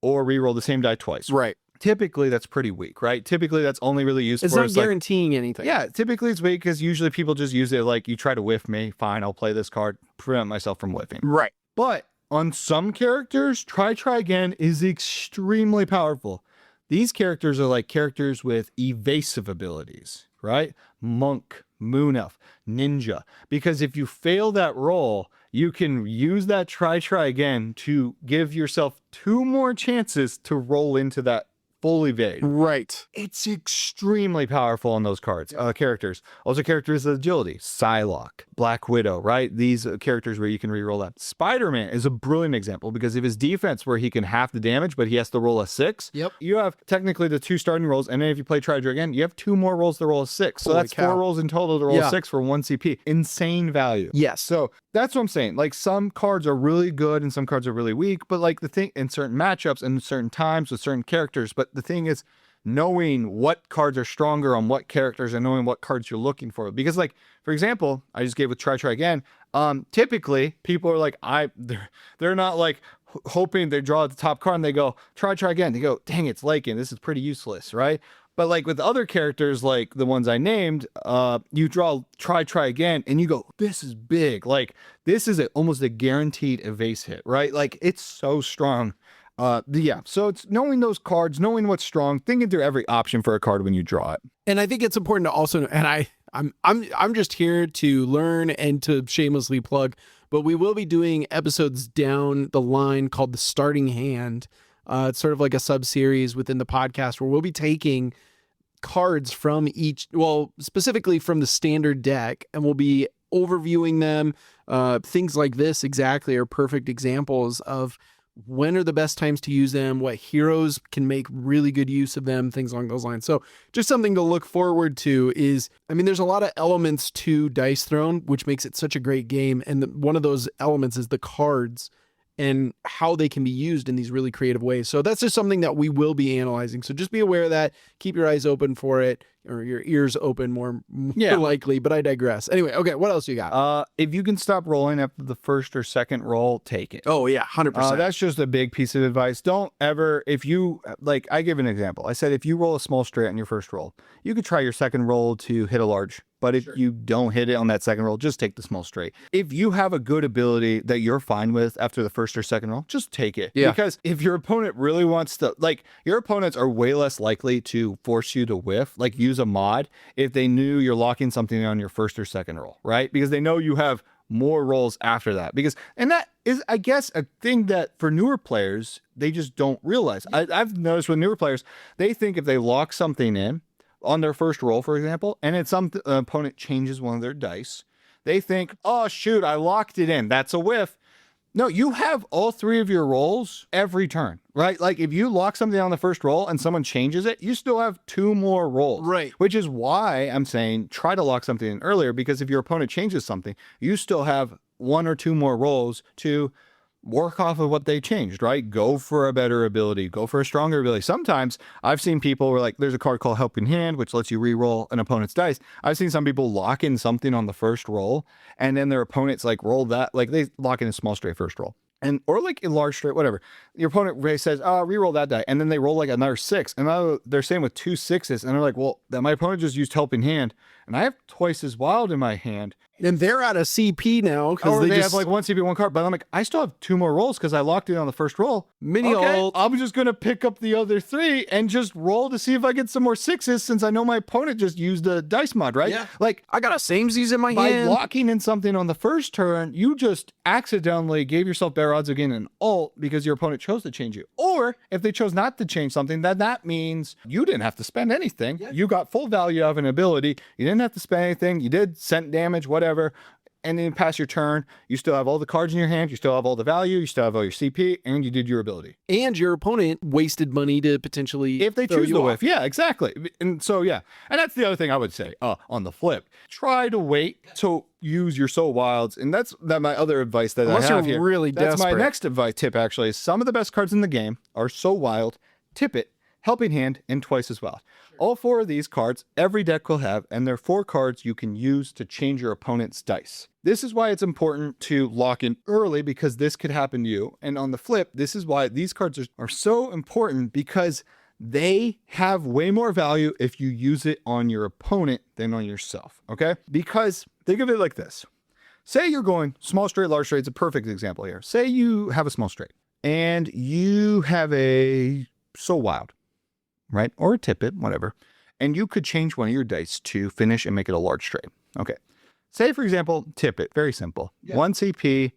or reroll the same die twice. Right. Typically, that's pretty weak, right? Typically, that's only really used it's for... It's not guaranteeing anything. Yeah, typically it's weak because usually people just use it like, you try to whiff me, fine, I'll play this card, prevent myself from whiffing. Right. But on some characters, Try Again is extremely powerful. These characters are like characters with evasive abilities, right? Monk, Moon Elf, Ninja. Because if you fail that roll, you can use that try again to give yourself 2 more chances to roll into that full evade. Right. It's extremely powerful on those cards, characters. Also characters of agility, Psylocke, Black Widow, right? These characters where you can reroll that. Spider-Man is a brilliant example because of his defense where he can half the damage, but he has to roll a 6. Yep. You have technically the 2 starting rolls, and then if you play Tridra again, you have 2 more rolls to roll a 6. So Holy that's cow. 4 rolls in total to roll a 6 for 1 CP. Insane value. Yes. So that's what I'm saying. Like, some cards are really good and some cards are really weak, but like the thing in certain matchups and certain times with certain characters. But the thing is knowing what cards are stronger on what characters and knowing what cards you're looking for. Because, like, for example, I just gave with try again. Typically people are like, they're not like hoping they draw the top card and they go try again. They go, dang, it's Lycan. This is pretty useless, right? But like with other characters, like the ones I named, you draw try again, and you go, this is big. Like, this is almost a guaranteed evase hit, right? Like, it's so strong. Yeah. So it's knowing those cards, knowing what's strong, thinking through every option for a card when you draw it. And I think it's important to also, and I'm just here to learn and to shamelessly plug, but we will be doing episodes down the line called The Starting Hand. It's sort of like a sub-series within the podcast where we'll be taking cards from each, well, specifically from the standard deck, and we'll be overviewing them. Things like this exactly are perfect examples of when are the best times to use them, what heroes can make really good use of them, things along those lines. So just something to look forward to is, I mean, there's a lot of elements to Dice Throne, which makes it such a great game. And one of those elements is the cards and how they can be used in these really creative ways. So that's just something that we will be analyzing. So just be aware of that. Keep your eyes open for it, or your ears open more likely, but I digress. Anyway, okay, what else you got? If you can stop rolling after the first or second roll, take it. Oh yeah, 100%. That's just a big piece of advice. Don't ever, if you, like, I give an example. I said, if you roll a small straight on your first roll, you could try your second roll to hit a large. But if you don't hit it on that second roll, just take the small straight. If you have a good ability that you're fine with after the first or second roll, just take it. Yeah. Because if your opponent really wants to, like, your opponents are way less likely to force you to whiff, like use a mod, if they knew you're locking something on your first or second roll, right? Because they know you have more rolls after that. And that is, I guess, a thing that for newer players, they just don't realize. I've noticed with newer players, they think if they lock something in on their first roll, for example, and it's some opponent changes one of their dice, they think, oh shoot, I locked it in, that's a whiff. No, you have all 3 of your rolls every turn, right? Like, if you lock something on the first roll and someone changes it, you still have 2 more rolls. Right. Which is why I'm saying try to lock something in earlier, because if your opponent changes something, you still have 1 or 2 more rolls to work off of what they changed, right? Go for a better ability, go for a stronger ability. Sometimes I've seen people where, like, there's a card called Helping Hand, which lets you re-roll an opponent's dice. I've seen some people lock in something on the first roll, and then their opponents like roll that, like they lock in a small straight first roll. And, or like a large straight, whatever. Your opponent says, re-roll that die. And then they roll like another 6. And now they're saying with 2 6s. And they're like, well, that my opponent just used Helping Hand. And I have twice as wild in my hand. And they're out of CP now because they have like 1 CP, 1 card. But I'm like, I still have 2 more rolls because I locked in on the first roll. I'm just going to pick up the other 3 and just roll to see if I get some more 6s, since I know my opponent just used a dice mod, right? Yeah. Like, I got a samesies in my by hand. locking in something on the first turn, you just accidentally gave yourself better odds of getting an ult because your opponent chose to change you. Or if they chose not to change something, then that means you didn't have to spend anything. Yeah. You got full value of an ability. You didn't have to spend anything. You did scent damage, whatever. And then pass your turn, you still have all the cards in your hand, you still have all the value, you still have all your CP, and you did your ability. And your opponent wasted money to potentially, if they choose to whiff. Yeah, exactly. And so, yeah. And that's the other thing I would say on the flip. Try to wait to use your soul wilds. And that's my other advice that Unless I have you're here. really that's desperate. My next advice tip, actually, is some of the best cards in the game are soul wild, tip it, Helping Hand, and twice as wild. All 4 of these cards, every deck will have, and they're 4 cards you can use to change your opponent's dice. This is why it's important to lock in early, because this could happen to you. And on the flip, this is why these cards are so important, because they have way more value if you use it on your opponent than on yourself, okay? Because think of it like this. Say you're going small straight, large straight. It's a perfect example here. Say you have a small straight, and you have a soul wild, right? Or a tip it, whatever. and you could change one of your dice to finish and make it a large straight. Okay. Say, for example, tip it. Very simple. Yeah. 1 CP,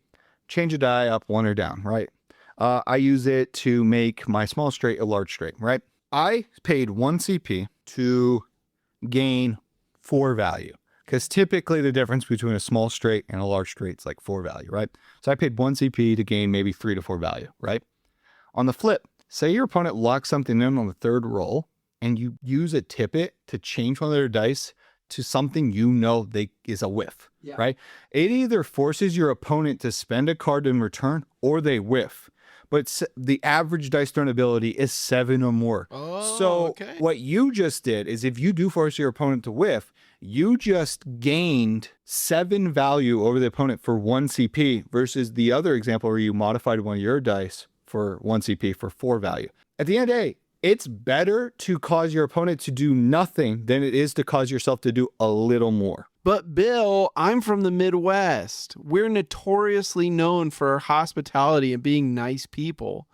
change a die up, 1 or down, right? I use it to make my small straight a large straight, right? I paid 1 CP to gain 4 value, because typically the difference between a small straight and a large straight is like 4 value, right? So I paid 1 CP to gain maybe 3 to 4 value, right? On the flip, say your opponent locks something in on the third roll and you use a tip it to change one of their dice to something is a whiff, right? It either forces your opponent to spend a card in return or they whiff. But the average dice turn ability is 7 or more. So what you just did is, if you do force your opponent to whiff, you just gained 7 value over the opponent for 1 CP versus the other example where you modified one of your dice for 1 CP for 4 value. At the end of the day, it's better to cause your opponent to do nothing than it is to cause yourself to do a little more. But Bill, I'm from the Midwest. We're notoriously known for our hospitality and being nice people.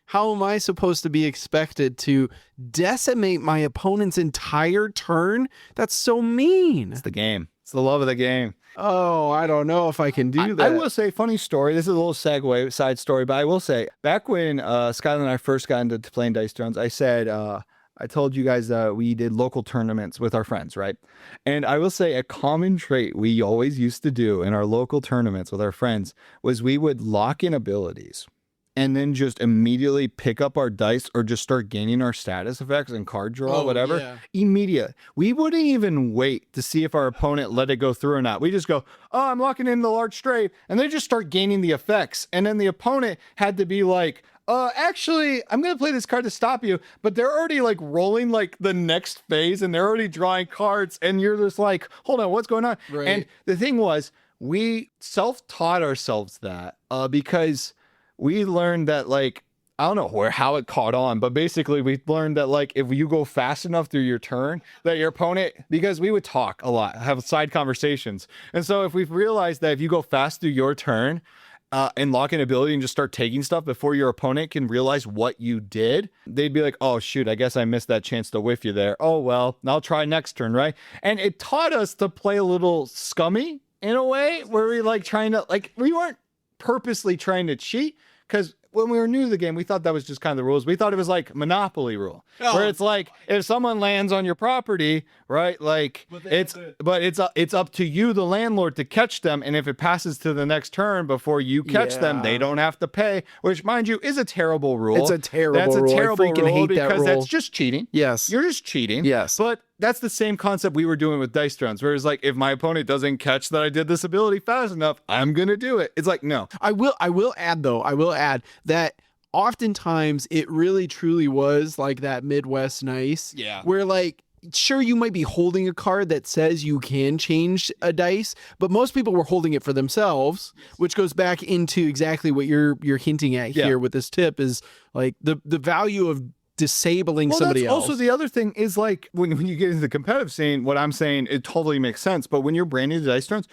How am I supposed to be expected to decimate my opponent's entire turn? That's so mean. It's the game. It's the love of the game. Oh, I don't know if I can do that. I will say, funny story. This is a little segue, side story, but I will say, back when Skyler and I first got into playing Dice Drones, I said, I told you guys we did local tournaments with our friends, right? And I will say a common trait we always used to do in our local tournaments with our friends was we would lock in abilities and then just immediately pick up our dice or just start gaining our status effects and card draw, whatever. Yeah. Immediate. We wouldn't even wait to see if our opponent let it go through or not. We just go, oh, I'm locking in the large straight. And they just start gaining the effects. And then the opponent had to be like, actually, I'm going to play this card to stop you. But they're already like rolling like the next phase and they're already drawing cards. And you're just like, hold on, what's going on? Right. And the thing was, we self-taught ourselves that because we learned that, like, I don't know how it caught on, but basically we learned that, like, if you go fast enough through your turn, that your opponent, because we would talk a lot, have side conversations. And so if we've realized that if you go fast through your turn and lock in ability and just start taking stuff before your opponent can realize what you did, they'd be like, oh, shoot, I guess I missed that chance to whiff you there. Oh, well, I'll try next turn, right? And it taught us to play a little scummy in a way where we like trying to, like, we weren't purposely trying to cheat, because when we were new to the game, we thought that was just kind of the rules. We thought it was like Monopoly rule, where it's like if someone lands on your property, right? Like it's up to you, the landlord, to catch them, and if it passes to the next turn before you catch them, they don't have to pay. Which, mind you, is a terrible rule. It's a terrible rule. That's a terrible I freaking rule hate because that rule. that's just cheating. Yes. You're just cheating. Yes. But that's the same concept we were doing with Dice Drones, where it's like, if my opponent doesn't catch that I did this ability fast enough, I'm gonna do it. It's like, no. I will add that oftentimes it really truly was like that Midwest nice. Yeah. Where, like, sure, you might be holding a card that says you can change a dice, but most people were holding it for themselves, which goes back into exactly what you're hinting at here with this tip, is like the value of disabling somebody else. Also, the other thing is, like, when you get into the competitive scene, what I'm saying, it totally makes sense. But when you're brand new to Dice Drones,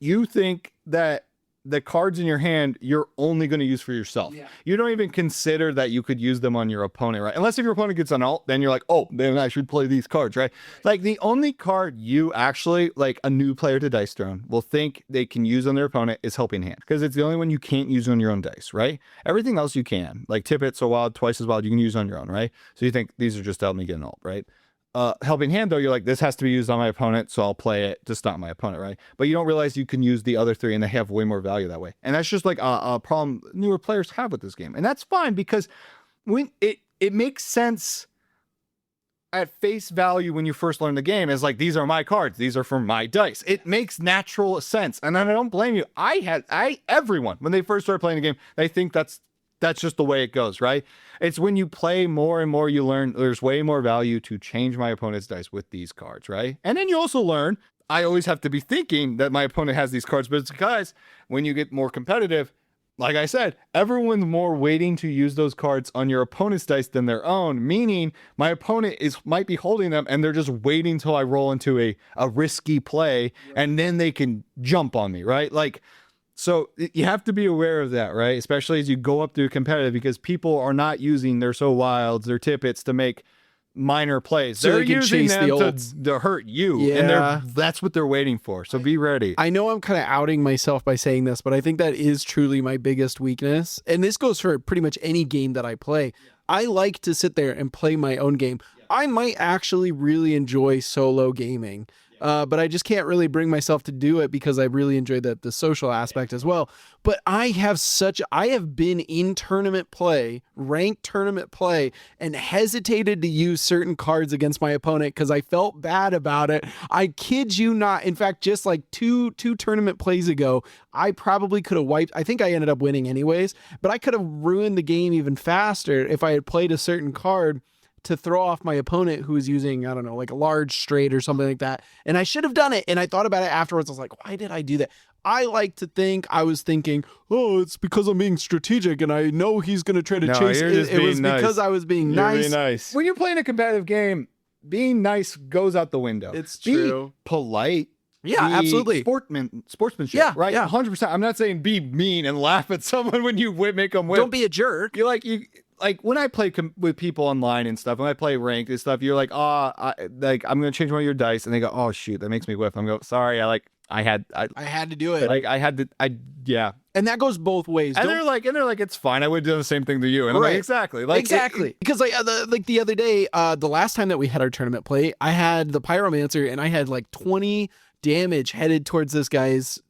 you think that the cards in your hand you're only going to use for yourself. Yeah. You don't even consider that you could use them on your opponent, right? Unless if your opponent gets an alt, then you're like, oh, then I should play these cards, right? Like, the only card you actually, like, a new player to Dice Drone will think they can use on their opponent is Helping Hand, because it's the only one you can't use on your own dice, right? Everything else you can, like Tip It, So Wild, Twice as Wild, you can use on your own, right? So you think these are just to help me get an alt, right? Helping Hand, though, you're like, this has to be used on my opponent, so I'll play it to stop my opponent, right? But you don't realize you can use the other 3 and they have way more value that way. And that's just like a problem newer players have with this game. And that's fine, because when it makes sense at face value when you first learn the game, is like, these are my cards, these are from my dice. It makes natural sense. And I don't blame you. Everyone, when they first start playing the game, they think that's just the way it goes, right? It's when you play more and more, you learn there's way more value to change my opponent's dice with these cards, right? And then you also learn, I always have to be thinking that my opponent has these cards, but it's because when you get more competitive, like I said, everyone's more waiting to use those cards on your opponent's dice than their own, meaning my opponent might be holding them and they're just waiting till I roll into a risky play, and then they can jump on me, right? Like, so you have to be aware of that, right? Especially as you go up to competitive, because people are not using their So Wilds, their Tippets to make minor plays. So they're they can using chase them the ults. to hurt you, Yeah. and that's what they're waiting for. So be ready. I know I'm kind of outing myself by saying this, but I think that is truly my biggest weakness. And this goes for pretty much any game that I play. I like to sit there and play my own game. I might actually really enjoy solo gaming, but I just can't really bring myself to do it because I really enjoy the social aspect as well. But I have been in tournament play, ranked tournament play, and hesitated to use certain cards against my opponent because I felt bad about it. I kid you not. In fact, just like two tournament plays ago, I probably could have wiped. I think I ended up winning anyways, but I could have ruined the game even faster if I had played a certain card to throw off my opponent who was using, I don't know, like a large straight or something like that. And I should have done it. And I thought about it afterwards. I was like, why did I do that? I like to think I was thinking, oh, it's because I'm being strategic and I know he's going to try to chase it. It was because I was being nice. When you're playing a competitive game, being nice goes out the window. It's true. Be polite. Yeah, absolutely. Sportsmanship, Yeah, right? yeah. 100%. I'm not saying be mean and laugh at someone when you make them win. Don't be a jerk. You're like when I play with people online and stuff, when I play ranked and stuff, you're like, I'm gonna change one of your dice, and they go, oh shoot, that makes me whiff. I'm go, sorry, I had to do it. Yeah. And that goes both ways. And they're like, it's fine. I would do the same thing to you. And I'm like, exactly. Because the other day, the last time that we had our tournament play, I had the Pyromancer and I had like 20 damage headed towards this guy's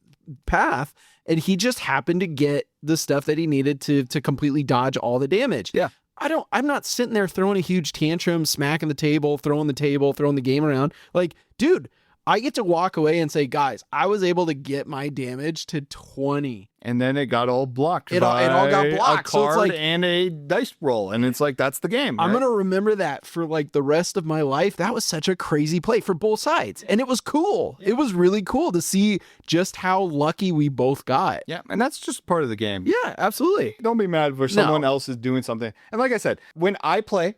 path. And he just happened to get the stuff that he needed to completely dodge all the damage. Yeah. I'm not sitting there throwing a huge tantrum, smacking the table, throwing the game around. Like, dude, I get to walk away and say, guys, I was able to get my damage to 20. And then it got all blocked. It all got blocked. A card so it's like, and a dice roll. And it's like, that's the game. I'm right? going to remember that for like the rest of my life. That was such a crazy play for both sides. And it was cool. Yeah. It was really cool to see just how lucky we both got. Yeah. And that's just part of the game. Yeah, absolutely. Don't be mad for someone else is doing something. And like I said, when I play,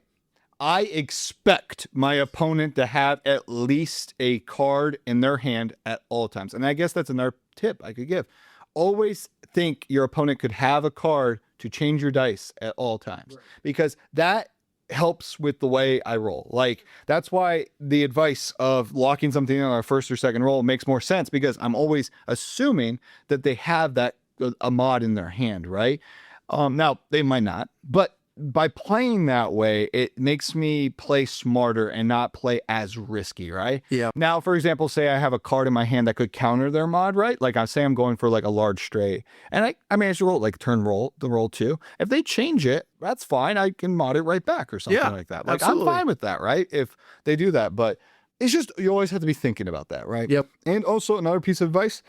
I expect my opponent to have at least a card in their hand at all times. And I guess that's another tip I could give. Always think your opponent could have a card to change your dice at all times, because that helps with the way I roll. Like, that's why the advice of locking something in on our first or second roll makes more sense, because I'm always assuming that they have that a mod in their hand, right? Now they might not, but by playing that way, it makes me play smarter and not play as risky, right? Yeah. Now, for example, say I have a card in my hand that could counter their mod, right? Like I say I'm going for like a large straight, and I managed to roll like the roll 2. If they change it, that's fine. I can mod it right back or something like that. Like absolutely. I'm fine with that, right? If they do that, but it's just, you always have to be thinking about that, right? Yep. And also another piece of advice,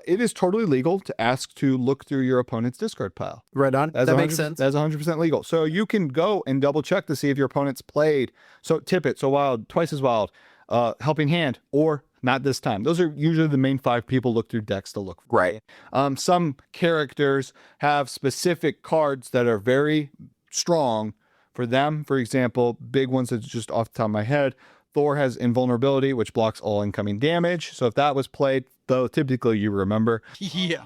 it is totally legal to ask to look through your opponent's discard pile. Right on. That makes sense. That's 100% legal. So you can go and double check to see if your opponent's played So Tippet, So Wild, Twice as Wild, Helping Hand, or Not This Time. Those are usually the main 5 people look through decks to look for. Right. Some characters have specific cards that are very strong for them. For example, big ones that's just off the top of my head, Thor has Invulnerability, which blocks all incoming damage. So if that was played, though typically you remember. Yeah.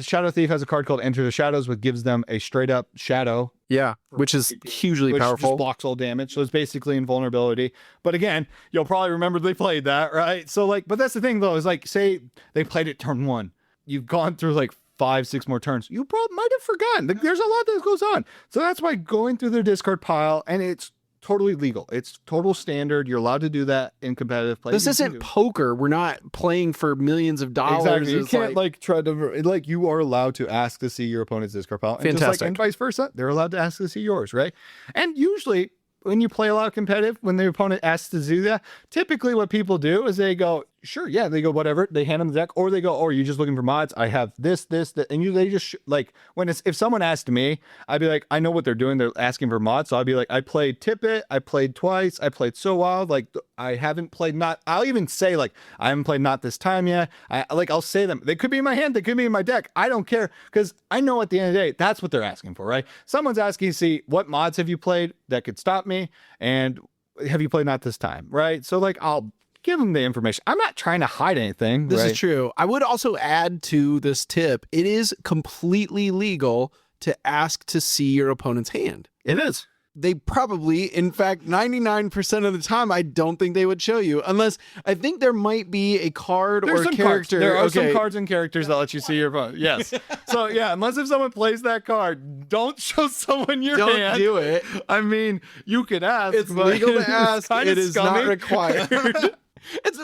Shadow Thief has a card called Enter the Shadows, which gives them a straight up shadow. Yeah, which is hugely powerful. Just blocks all damage. So it's basically invulnerability. But again, you'll probably remember they played that, right? So like, but that's the thing though, is like, say they played it turn 1. You've gone through like 5-6 more turns. You probably might have forgotten. Like, there's a lot that goes on. So that's why going through their discard pile, and it's totally legal. It's total standard. You're allowed to do that in competitive play. This isn't poker. We're not playing for millions of dollars. Exactly. You can't like try to like, you are allowed to ask to see your opponent's discard pile. Fantastic. And just like, and vice versa, they're allowed to ask to see yours, right? And usually when you play a lot of competitive, when the opponent asks to do that, typically what people do is they go, sure, yeah, they go whatever, they hand them the deck, or they go, oh, are you just looking for mods? I have this, that, and they just like, if someone asked me, I'd be like, I know what they're doing, they're asking for mods, so I'd be like, I played Tippet, I played Twice, I played So Wild, like I haven't played I'll even say like, I haven't played Not This Time yet. I'll say them, they could be in my hand, they could be in my deck, I don't care, because I know at the end of the day, that's what they're asking for, right? Someone's asking to see, what mods have you played that could stop me, and have you played Not This Time, right? So like, I'll give them the information. I'm not trying to hide anything. This is true. I would also add to this tip, it is completely legal to ask to see your opponent's hand. It is. They probably, in fact, 99% of the time, I don't think they would show you, unless I think there might be a card There's or some character. Cards. There are some cards and characters that let you see your opponent. Yes. So yeah, unless if someone plays that card, don't show someone your Don't hand. do it. I mean, you could ask. It's but legal to it's ask. kinda It is scummy. not required.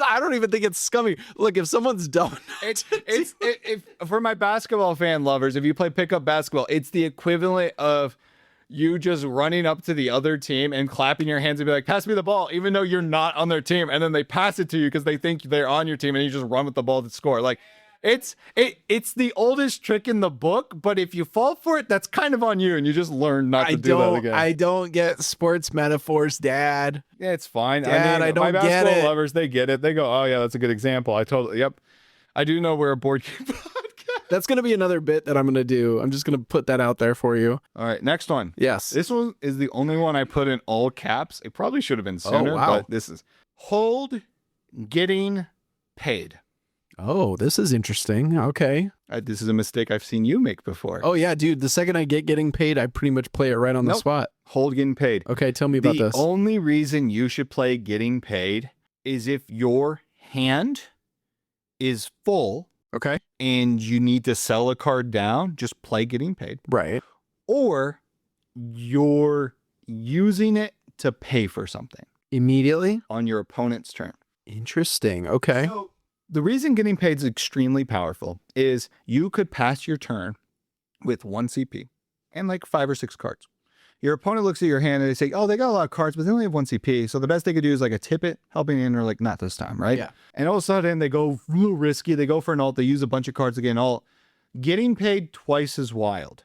I don't even think it's scummy. Look, if someone's dumb, If for my basketball fan lovers, if you play pickup basketball, it's the equivalent of you just running up to the other team and clapping your hands and be like, pass me the ball, even though you're not on their team. And then they pass it to you because they think they're on your team and you just run with the ball to score. Like it's the oldest trick in the book, but if you fall for it, that's kind of on you and you just learn not to do that again. I don't get sports metaphors, Dad. Yeah, it's fine. Dad, I don't my get basketball it. lovers, they get it. They go, oh yeah, that's a good example. Yep. I do know we're a board game podcast. That's going to be another bit that I'm going to do. I'm just going to put that out there for you. All right, next one. Yes. This one is the only one I put in all caps. It probably should have been sooner, wow. but this is hold getting paid. Oh, this is interesting. Okay. This is a mistake I've seen you make before. Oh, yeah, dude. The second I get getting paid, I pretty much play it right on the Nope. spot. Hold getting paid. Okay, tell me about The this. only reason you should play getting paid is if your hand is full Okay. and you need to sell a card down, just play getting paid. Right. Or you're using it to pay for something Immediately? on your opponent's turn. Interesting. Okay. So the reason getting paid is extremely powerful is you could pass your turn with 1 CP and like 5 or 6 cards. Your opponent looks at your hand and they say, oh, they got a lot of cards, but they only have 1 CP. So the best they could do is like a tip it, helping in, or like not this time, right? Yeah. And all of a sudden they go a little risky. They go for an alt. They use a bunch of cards again. Alt. Getting paid twice as wild.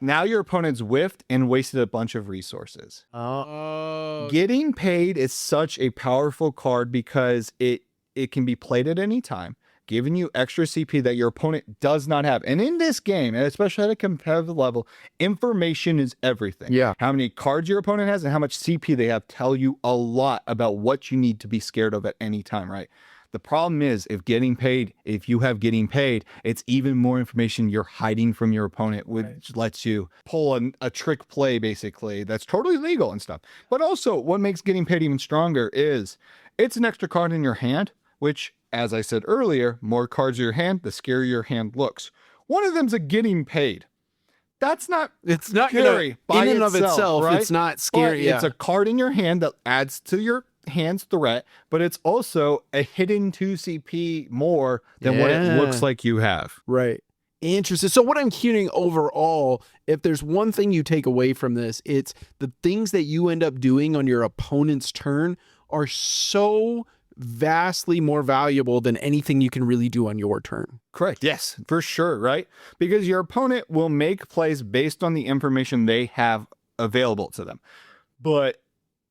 Now your opponent's whiffed and wasted a bunch of resources. Oh. Getting paid is such a powerful card because it can be played at any time, giving you extra CP that your opponent does not have. And in this game, and especially at a competitive level, information is everything. Yeah. How many cards your opponent has and how much CP they have tell you a lot about what you need to be scared of at any time, right? The problem is if you have getting paid, it's even more information you're hiding from your opponent, which lets you pull a trick play, basically, that's totally legal and stuff. But also, what makes getting paid even stronger is it's an extra card in your hand, which, as I said earlier, more cards in your hand, the scarier your hand looks. One of them's a getting paid. That's not It's not scary by in and of itself. right? It's not scary. But Yeah. It's a card in your hand that adds to your hand's threat, but it's also a hidden 2 CP more than what it Yeah. looks like you have. Right. Interesting. So what I'm hearing overall, if there's one thing you take away from this, it's the things that you end up doing on your opponent's turn are so vastly more valuable than anything you can really do on your turn. Correct. Yes, for sure, right? Because your opponent will make plays based on the information they have available to them. But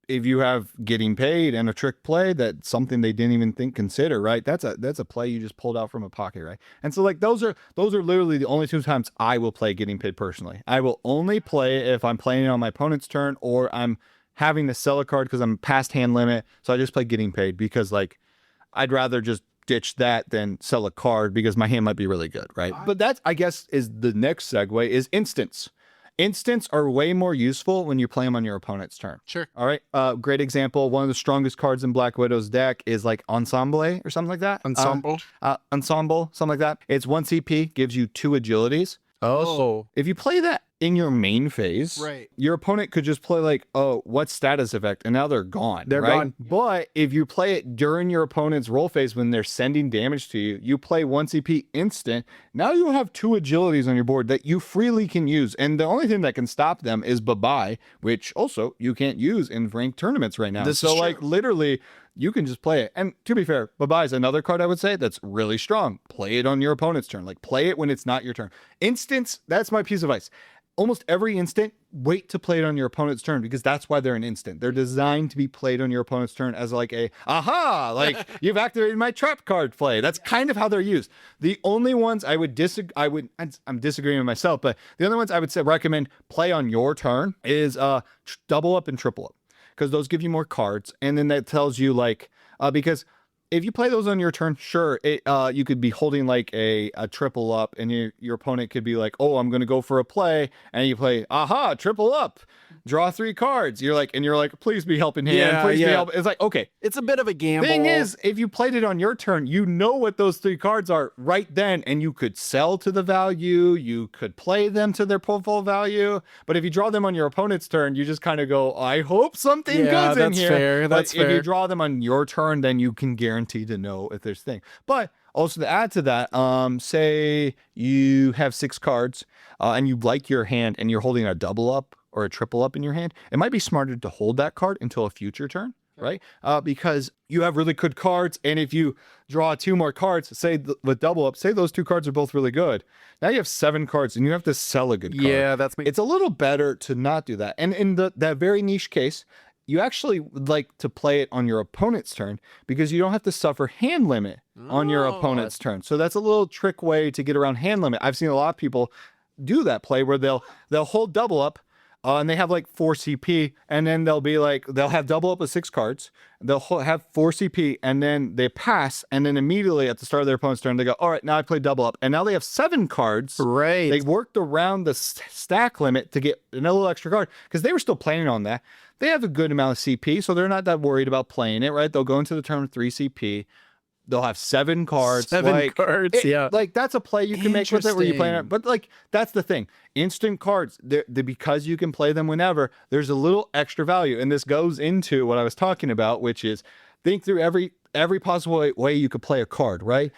if you have getting paid and a trick play, that's something they didn't even consider, right? That's a play you just pulled out from a pocket, right? And so like those are literally the only 2 times I will play getting paid personally. I will only play if I'm playing on my opponent's turn or I'm having to sell a card because I'm past hand limit. So I just play getting paid because like I'd rather just ditch that than sell a card because my hand might be really good, right? But that, I guess, is the next segue is instants. Instants are way more useful when you play them on your opponent's turn. Sure. All right. Great example. One of the strongest cards in Black Widow's deck is like Ensemble or something like that. Ensemble. Ensemble, something like that. It's 1 CP, gives you 2 agilities. Oh. If you play that in your main phase, Right. your opponent could just play like, oh, what status effect? And now they're gone. They're right? gone. But if you play it during your opponent's roll phase when they're sending damage to you, you play 1 CP instant. Now you have 2 agilities on your board that you freely can use. And the only thing that can stop them is bye-bye, which also you can't use in ranked tournaments right now. This is so like true. literally you can just play it. And to be fair, bye-bye is another card I would say that's really strong. Play it on your opponent's turn. Like play it when it's not your turn. Instants, that's my piece of advice. Almost every instant, wait to play it on your opponent's turn because that's why they're an instant. They're designed to be played on your opponent's turn as like a, aha, like you've activated my trap card play. That's kind of how they're used. The only ones I would I'm disagreeing with myself, but the only ones I would say recommend play on your turn is double up and triple up because those give you more cards. And then that tells you like, because if you play those on your turn, sure, you could be holding like a triple up, and your opponent could be like, oh, I'm going to go for a play, and you play, aha, triple up, draw 3 cards. You're like, please be helping hand, please be helping. It's like, okay. It's a bit of a gamble. Thing is, if you played it on your turn, you know what those 3 cards are right then, and you could sell to the value, you could play them to their full value. But if you draw them on your opponent's turn, you just kind of go, I hope something good's in here. Fair. But That's fair. if you draw them on your turn, then you can guarantee to know if there's thing. But also to add to that, say you have 6 cards and you like your hand and you're holding a double up or a triple up in your hand, it might be smarter to hold that card until a future turn, right? Because you have really good cards, and if you draw 2 more cards, say with double up, say those 2 cards are both really good. Now you have 7 cards, and you have to sell a good card. Yeah, that's me. It's a little better to not do that. And in that very niche case, you actually would like to play it on your opponent's turn because you don't have to suffer hand limit on your opponent's turn. So that's a little trick way to get around hand limit. I've seen a lot of people do that play where they'll hold double up. And they have like 4 CP, and then they'll have double up with 6 cards. They'll have 4 CP, and then they pass, and then immediately at the start of their opponent's turn, they go, all right, now I play double up. And now they have 7 cards. Right. They worked around the stack limit to get a little extra card because they were still planning on that. They have a good amount of CP, so they're not that worried about playing it, right? They'll go into the turn with 3 CP. They'll have 7 cards. 7 cards, yeah. Like, that's a play you can make with it where you play it. But, like, that's the thing. Instant cards, because you can play them whenever, there's a little extra value. And this goes into what I was talking about, which is think through every possible way you could play a card, right?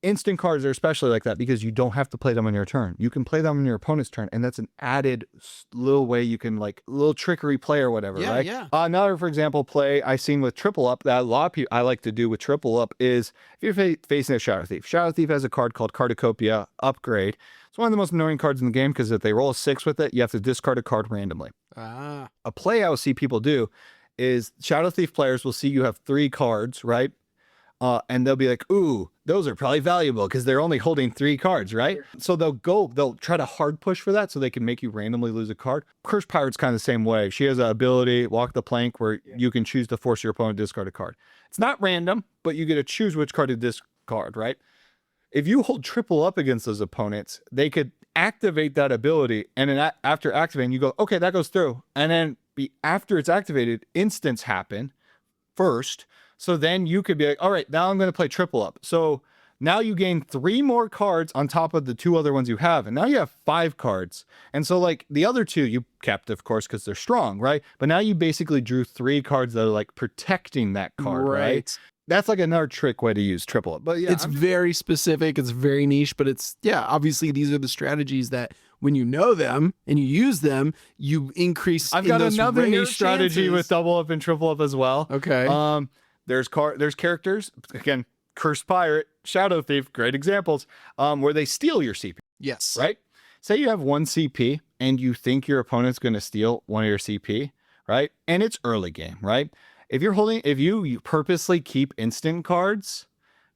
Instant cards are especially like that because you don't have to play them on your turn. You can play them on your opponent's turn, and that's an added little way you can, like, little trickery play or whatever, right? Yeah. Another, for example, play I seen with triple up that a lot of people I like to do with triple up is if you're facing a Shadow Thief. Shadow Thief has a card called Cardicopia Upgrade. It's one of the most annoying cards in the game because if they roll a 6 with it, you have to discard a card randomly. A play I will see people do is Shadow Thief players will see you have 3 cards, right? And they'll be like, ooh, those are probably valuable because they're only holding 3 cards, right? So they'll try to hard push for that so they can make you randomly lose a card. Cursed Pirate's kind of the same way. She has an ability, Walk the Plank, where you can choose to force your opponent to discard a card. It's not random, but you get to choose which card to discard, right? If you hold triple up against those opponents, they could activate that ability. And then after activating, you go, okay, that goes through. And then after it's activated, instants happen first. So then you could be like, all right, now I'm going to play triple up. So now you gain 3 more cards on top of the 2 other ones you have. And now you have 5 cards. And so, like, the other 2 you kept, of course, because they're strong, right? But now you basically drew 3 cards that are, like, protecting that card, right? That's like another trick way to use triple up. But yeah, it's very specific. It's very niche, but it's, obviously these are the strategies that when you know them and you use them, you increase. I've got another niche strategy with double up and triple up as well. Okay. There's characters, again, Cursed Pirate, Shadow Thief, great examples, where they steal your CP. Yes. Right? Say you have 1 CP and you think your opponent's going to steal one of your CP, right? And it's early game, right? If you purposely keep instant cards,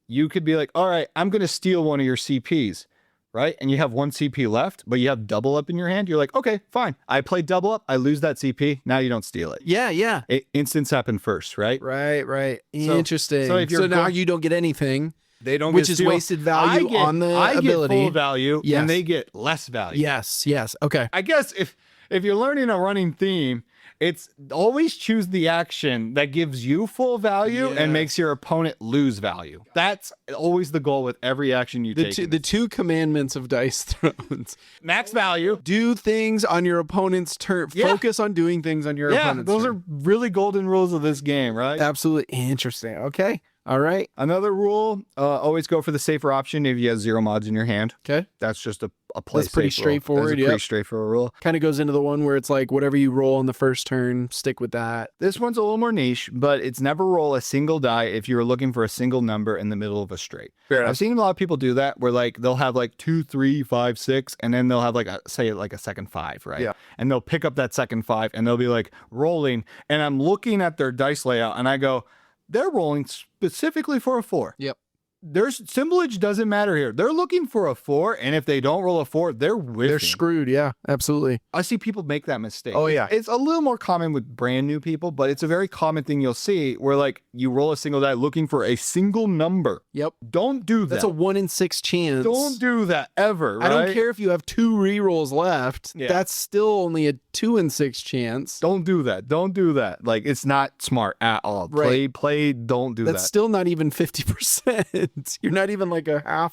you could be like, all right, I'm going to steal one of your CPs. Right? And you have 1 CP left, but you have double up in your hand. You're like, okay, fine. I play double up. I lose that CP. Now you don't steal it. Yeah. Instants happen first, right? Right. Interesting. So now you don't get anything. They don't which get is wasted value on the ability. I get full value, yes. And they get less value. Yes. Okay. I guess if you're learning a running theme, it's always choose the action that gives you full value and makes your opponent lose value. That's always the goal with every action you take. The 2 commandments of Dice Thrones. Max value. Do things on your opponent's turn. Focus on doing things on your opponent's turn. Yeah, those are really golden rules of this game, right? Absolutely interesting. Okay. All right. Another rule, always go for the safer option if you have 0 mods in your hand. Okay. That's just a play. That's pretty straightforward. That's a pretty straightforward rule. Kind of goes into the one where it's like whatever you roll on the first turn, stick with that. This one's a little more niche, but it's never roll a single die if you're looking for a single number in the middle of a straight. Fair I've seen a lot of people do that where like they'll have like 2, 3, 5, 6, and then they'll have like a second 5, right? Yeah. And they'll pick up that second 5 and they'll be like rolling. And I'm looking at their dice layout and I go, they're rolling specifically for a 4. Yep. their symbolage doesn't matter here. They're looking for a 4, and if they don't roll a 4, they're whiffing. They're screwed. Yeah, absolutely. I see people make that mistake. Oh, yeah. It's a little more common with brand new people, but it's a very common thing you'll see where like you roll a single die looking for a single number. Yep. Don't do that. That's a 1 in 6 chance. Don't do that ever, right? I don't care if you have 2 rerolls left. Yeah. That's still only a 2 in 6 chance. Don't do that. Don't do that. Like, it's not smart at all. Right. Play, don't do That's that. still not even 50%. You're not even like a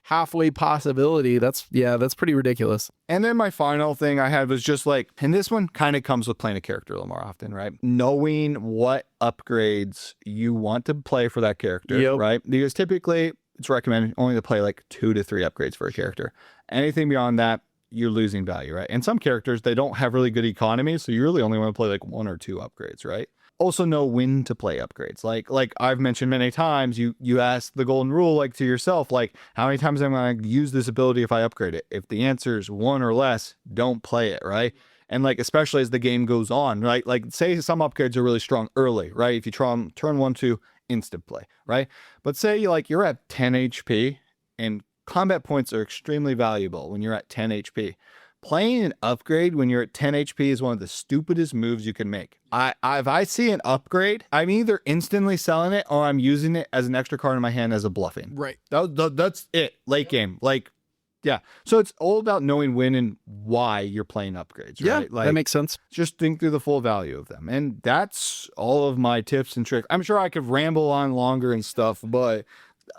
halfway possibility. That's pretty ridiculous. And then my final thing I had was just like, and this one kind of comes with playing a character a little more often, right? Knowing what upgrades you want to play for that character, Yep. right? Because typically it's recommended only to play like 2 to 3 upgrades for a character. Anything beyond that, you're losing value, right? And some characters, they don't have really good economy, so you really only want to play like 1 or 2 upgrades, right? Also know when to play upgrades. Like I've mentioned many times, you ask the golden rule like to yourself, like how many times am I going to use this ability if I upgrade it? If the answer is 1 or less, don't play it, right? And like especially as the game goes on, right? Like say some upgrades are really strong early, right? If you try them, turn 1, 2, instant play, right? But say like you're at 10 HP and combat points are extremely valuable when you're at 10 HP. Playing an upgrade when you're at 10 HP is one of the stupidest moves you can make. If I see an upgrade, I'm either instantly selling it or I'm using it as an extra card in my hand as a bluffing. Right. That's it. Late game. Like, yeah. So it's all about knowing when and why you're playing upgrades, Yeah, right? Like, that makes sense. just think through the full value of them. And that's all of my tips and tricks. I'm sure I could ramble on longer and stuff, but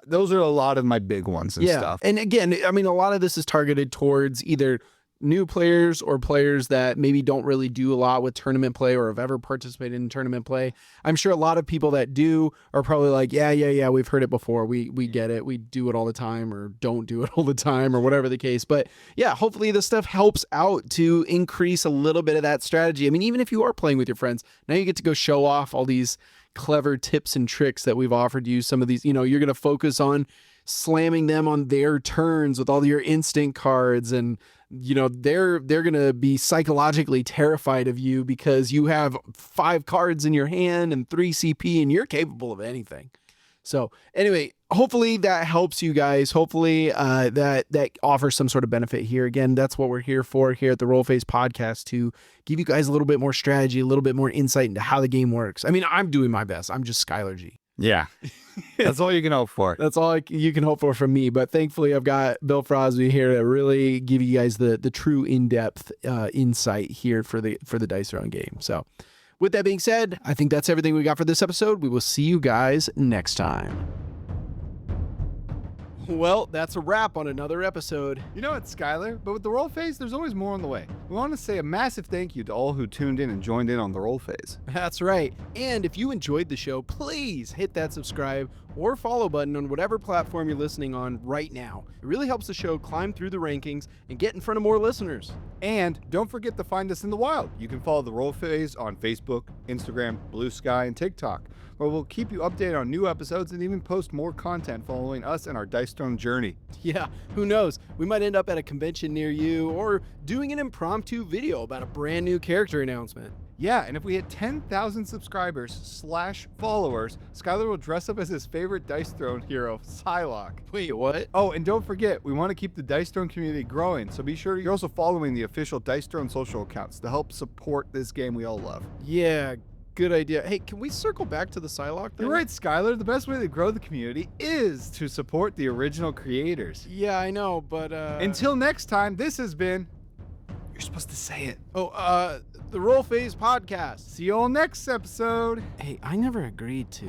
those are a lot of my big ones and stuff. And again, I mean, a lot of this is targeted towards either new players or players that maybe don't really do a lot with tournament play or have ever participated in tournament play. I'm sure a lot of people that do are probably like, yeah, we've heard it before. We get it. We do it all the time or don't do it all the time or whatever the case. But yeah, hopefully this stuff helps out to increase a little bit of that strategy. I mean, even if you are playing with your friends, now you get to go show off all these clever tips and tricks that we've offered you. Some of these, you're going to focus on slamming them on their turns with all your instant cards, and they're going to be psychologically terrified of you because you have 5 cards in your hand and 3 CP and you're capable of anything. So anyway, hopefully that helps you guys. Hopefully that offers some sort of benefit here. Again, that's what we're here for here at the Roll Phase Podcast, to give you guys a little bit more strategy, a little bit more insight into how the game works. I mean, I'm doing my best. I'm just Skyler G. Yeah. That's all you can hope for. That's all you can hope for from me. But thankfully, I've got Bill Frosby here to really give you guys the true in-depth insight here for the Dice Throwing game. So with that being said, I think that's everything we got for this episode. We will see you guys next time. Well, that's a wrap on another episode. You know what, Skyler? But with the Roll Phase, there's always more on the way. We want to say a massive thank you to all who tuned in and joined in on the Roll Phase. That's right. And if you enjoyed the show, please hit that subscribe or follow button on whatever platform you're listening on right now. It really helps the show climb through the rankings and get in front of more listeners. And don't forget to find us in the wild. You can follow the Roll Phase on Facebook, Instagram, Blue Sky, and TikTok, where we'll keep you updated on new episodes and even post more content following us and our Dice Throwing journey. Yeah, who knows? We might end up at a convention near you or doing an impromptu video about a brand new character announcement. Yeah, and if we hit 10,000 subscribers / followers, Skyler will dress up as his favorite Dice Throne hero, Psylocke. Wait, what? Oh, and don't forget, we want to keep the Dice Throne community growing, so be sure you're also following the official Dice Throne social accounts to help support this game we all love. Yeah, good idea. Hey, can we circle back to the Psylocke thing? You're right, Skyler. The best way to grow the community is to support the original creators. Yeah, I know, but Until next time, this has been... You're supposed to say it. The Roll Phase Podcast. See you all next episode. Hey, I never agreed to.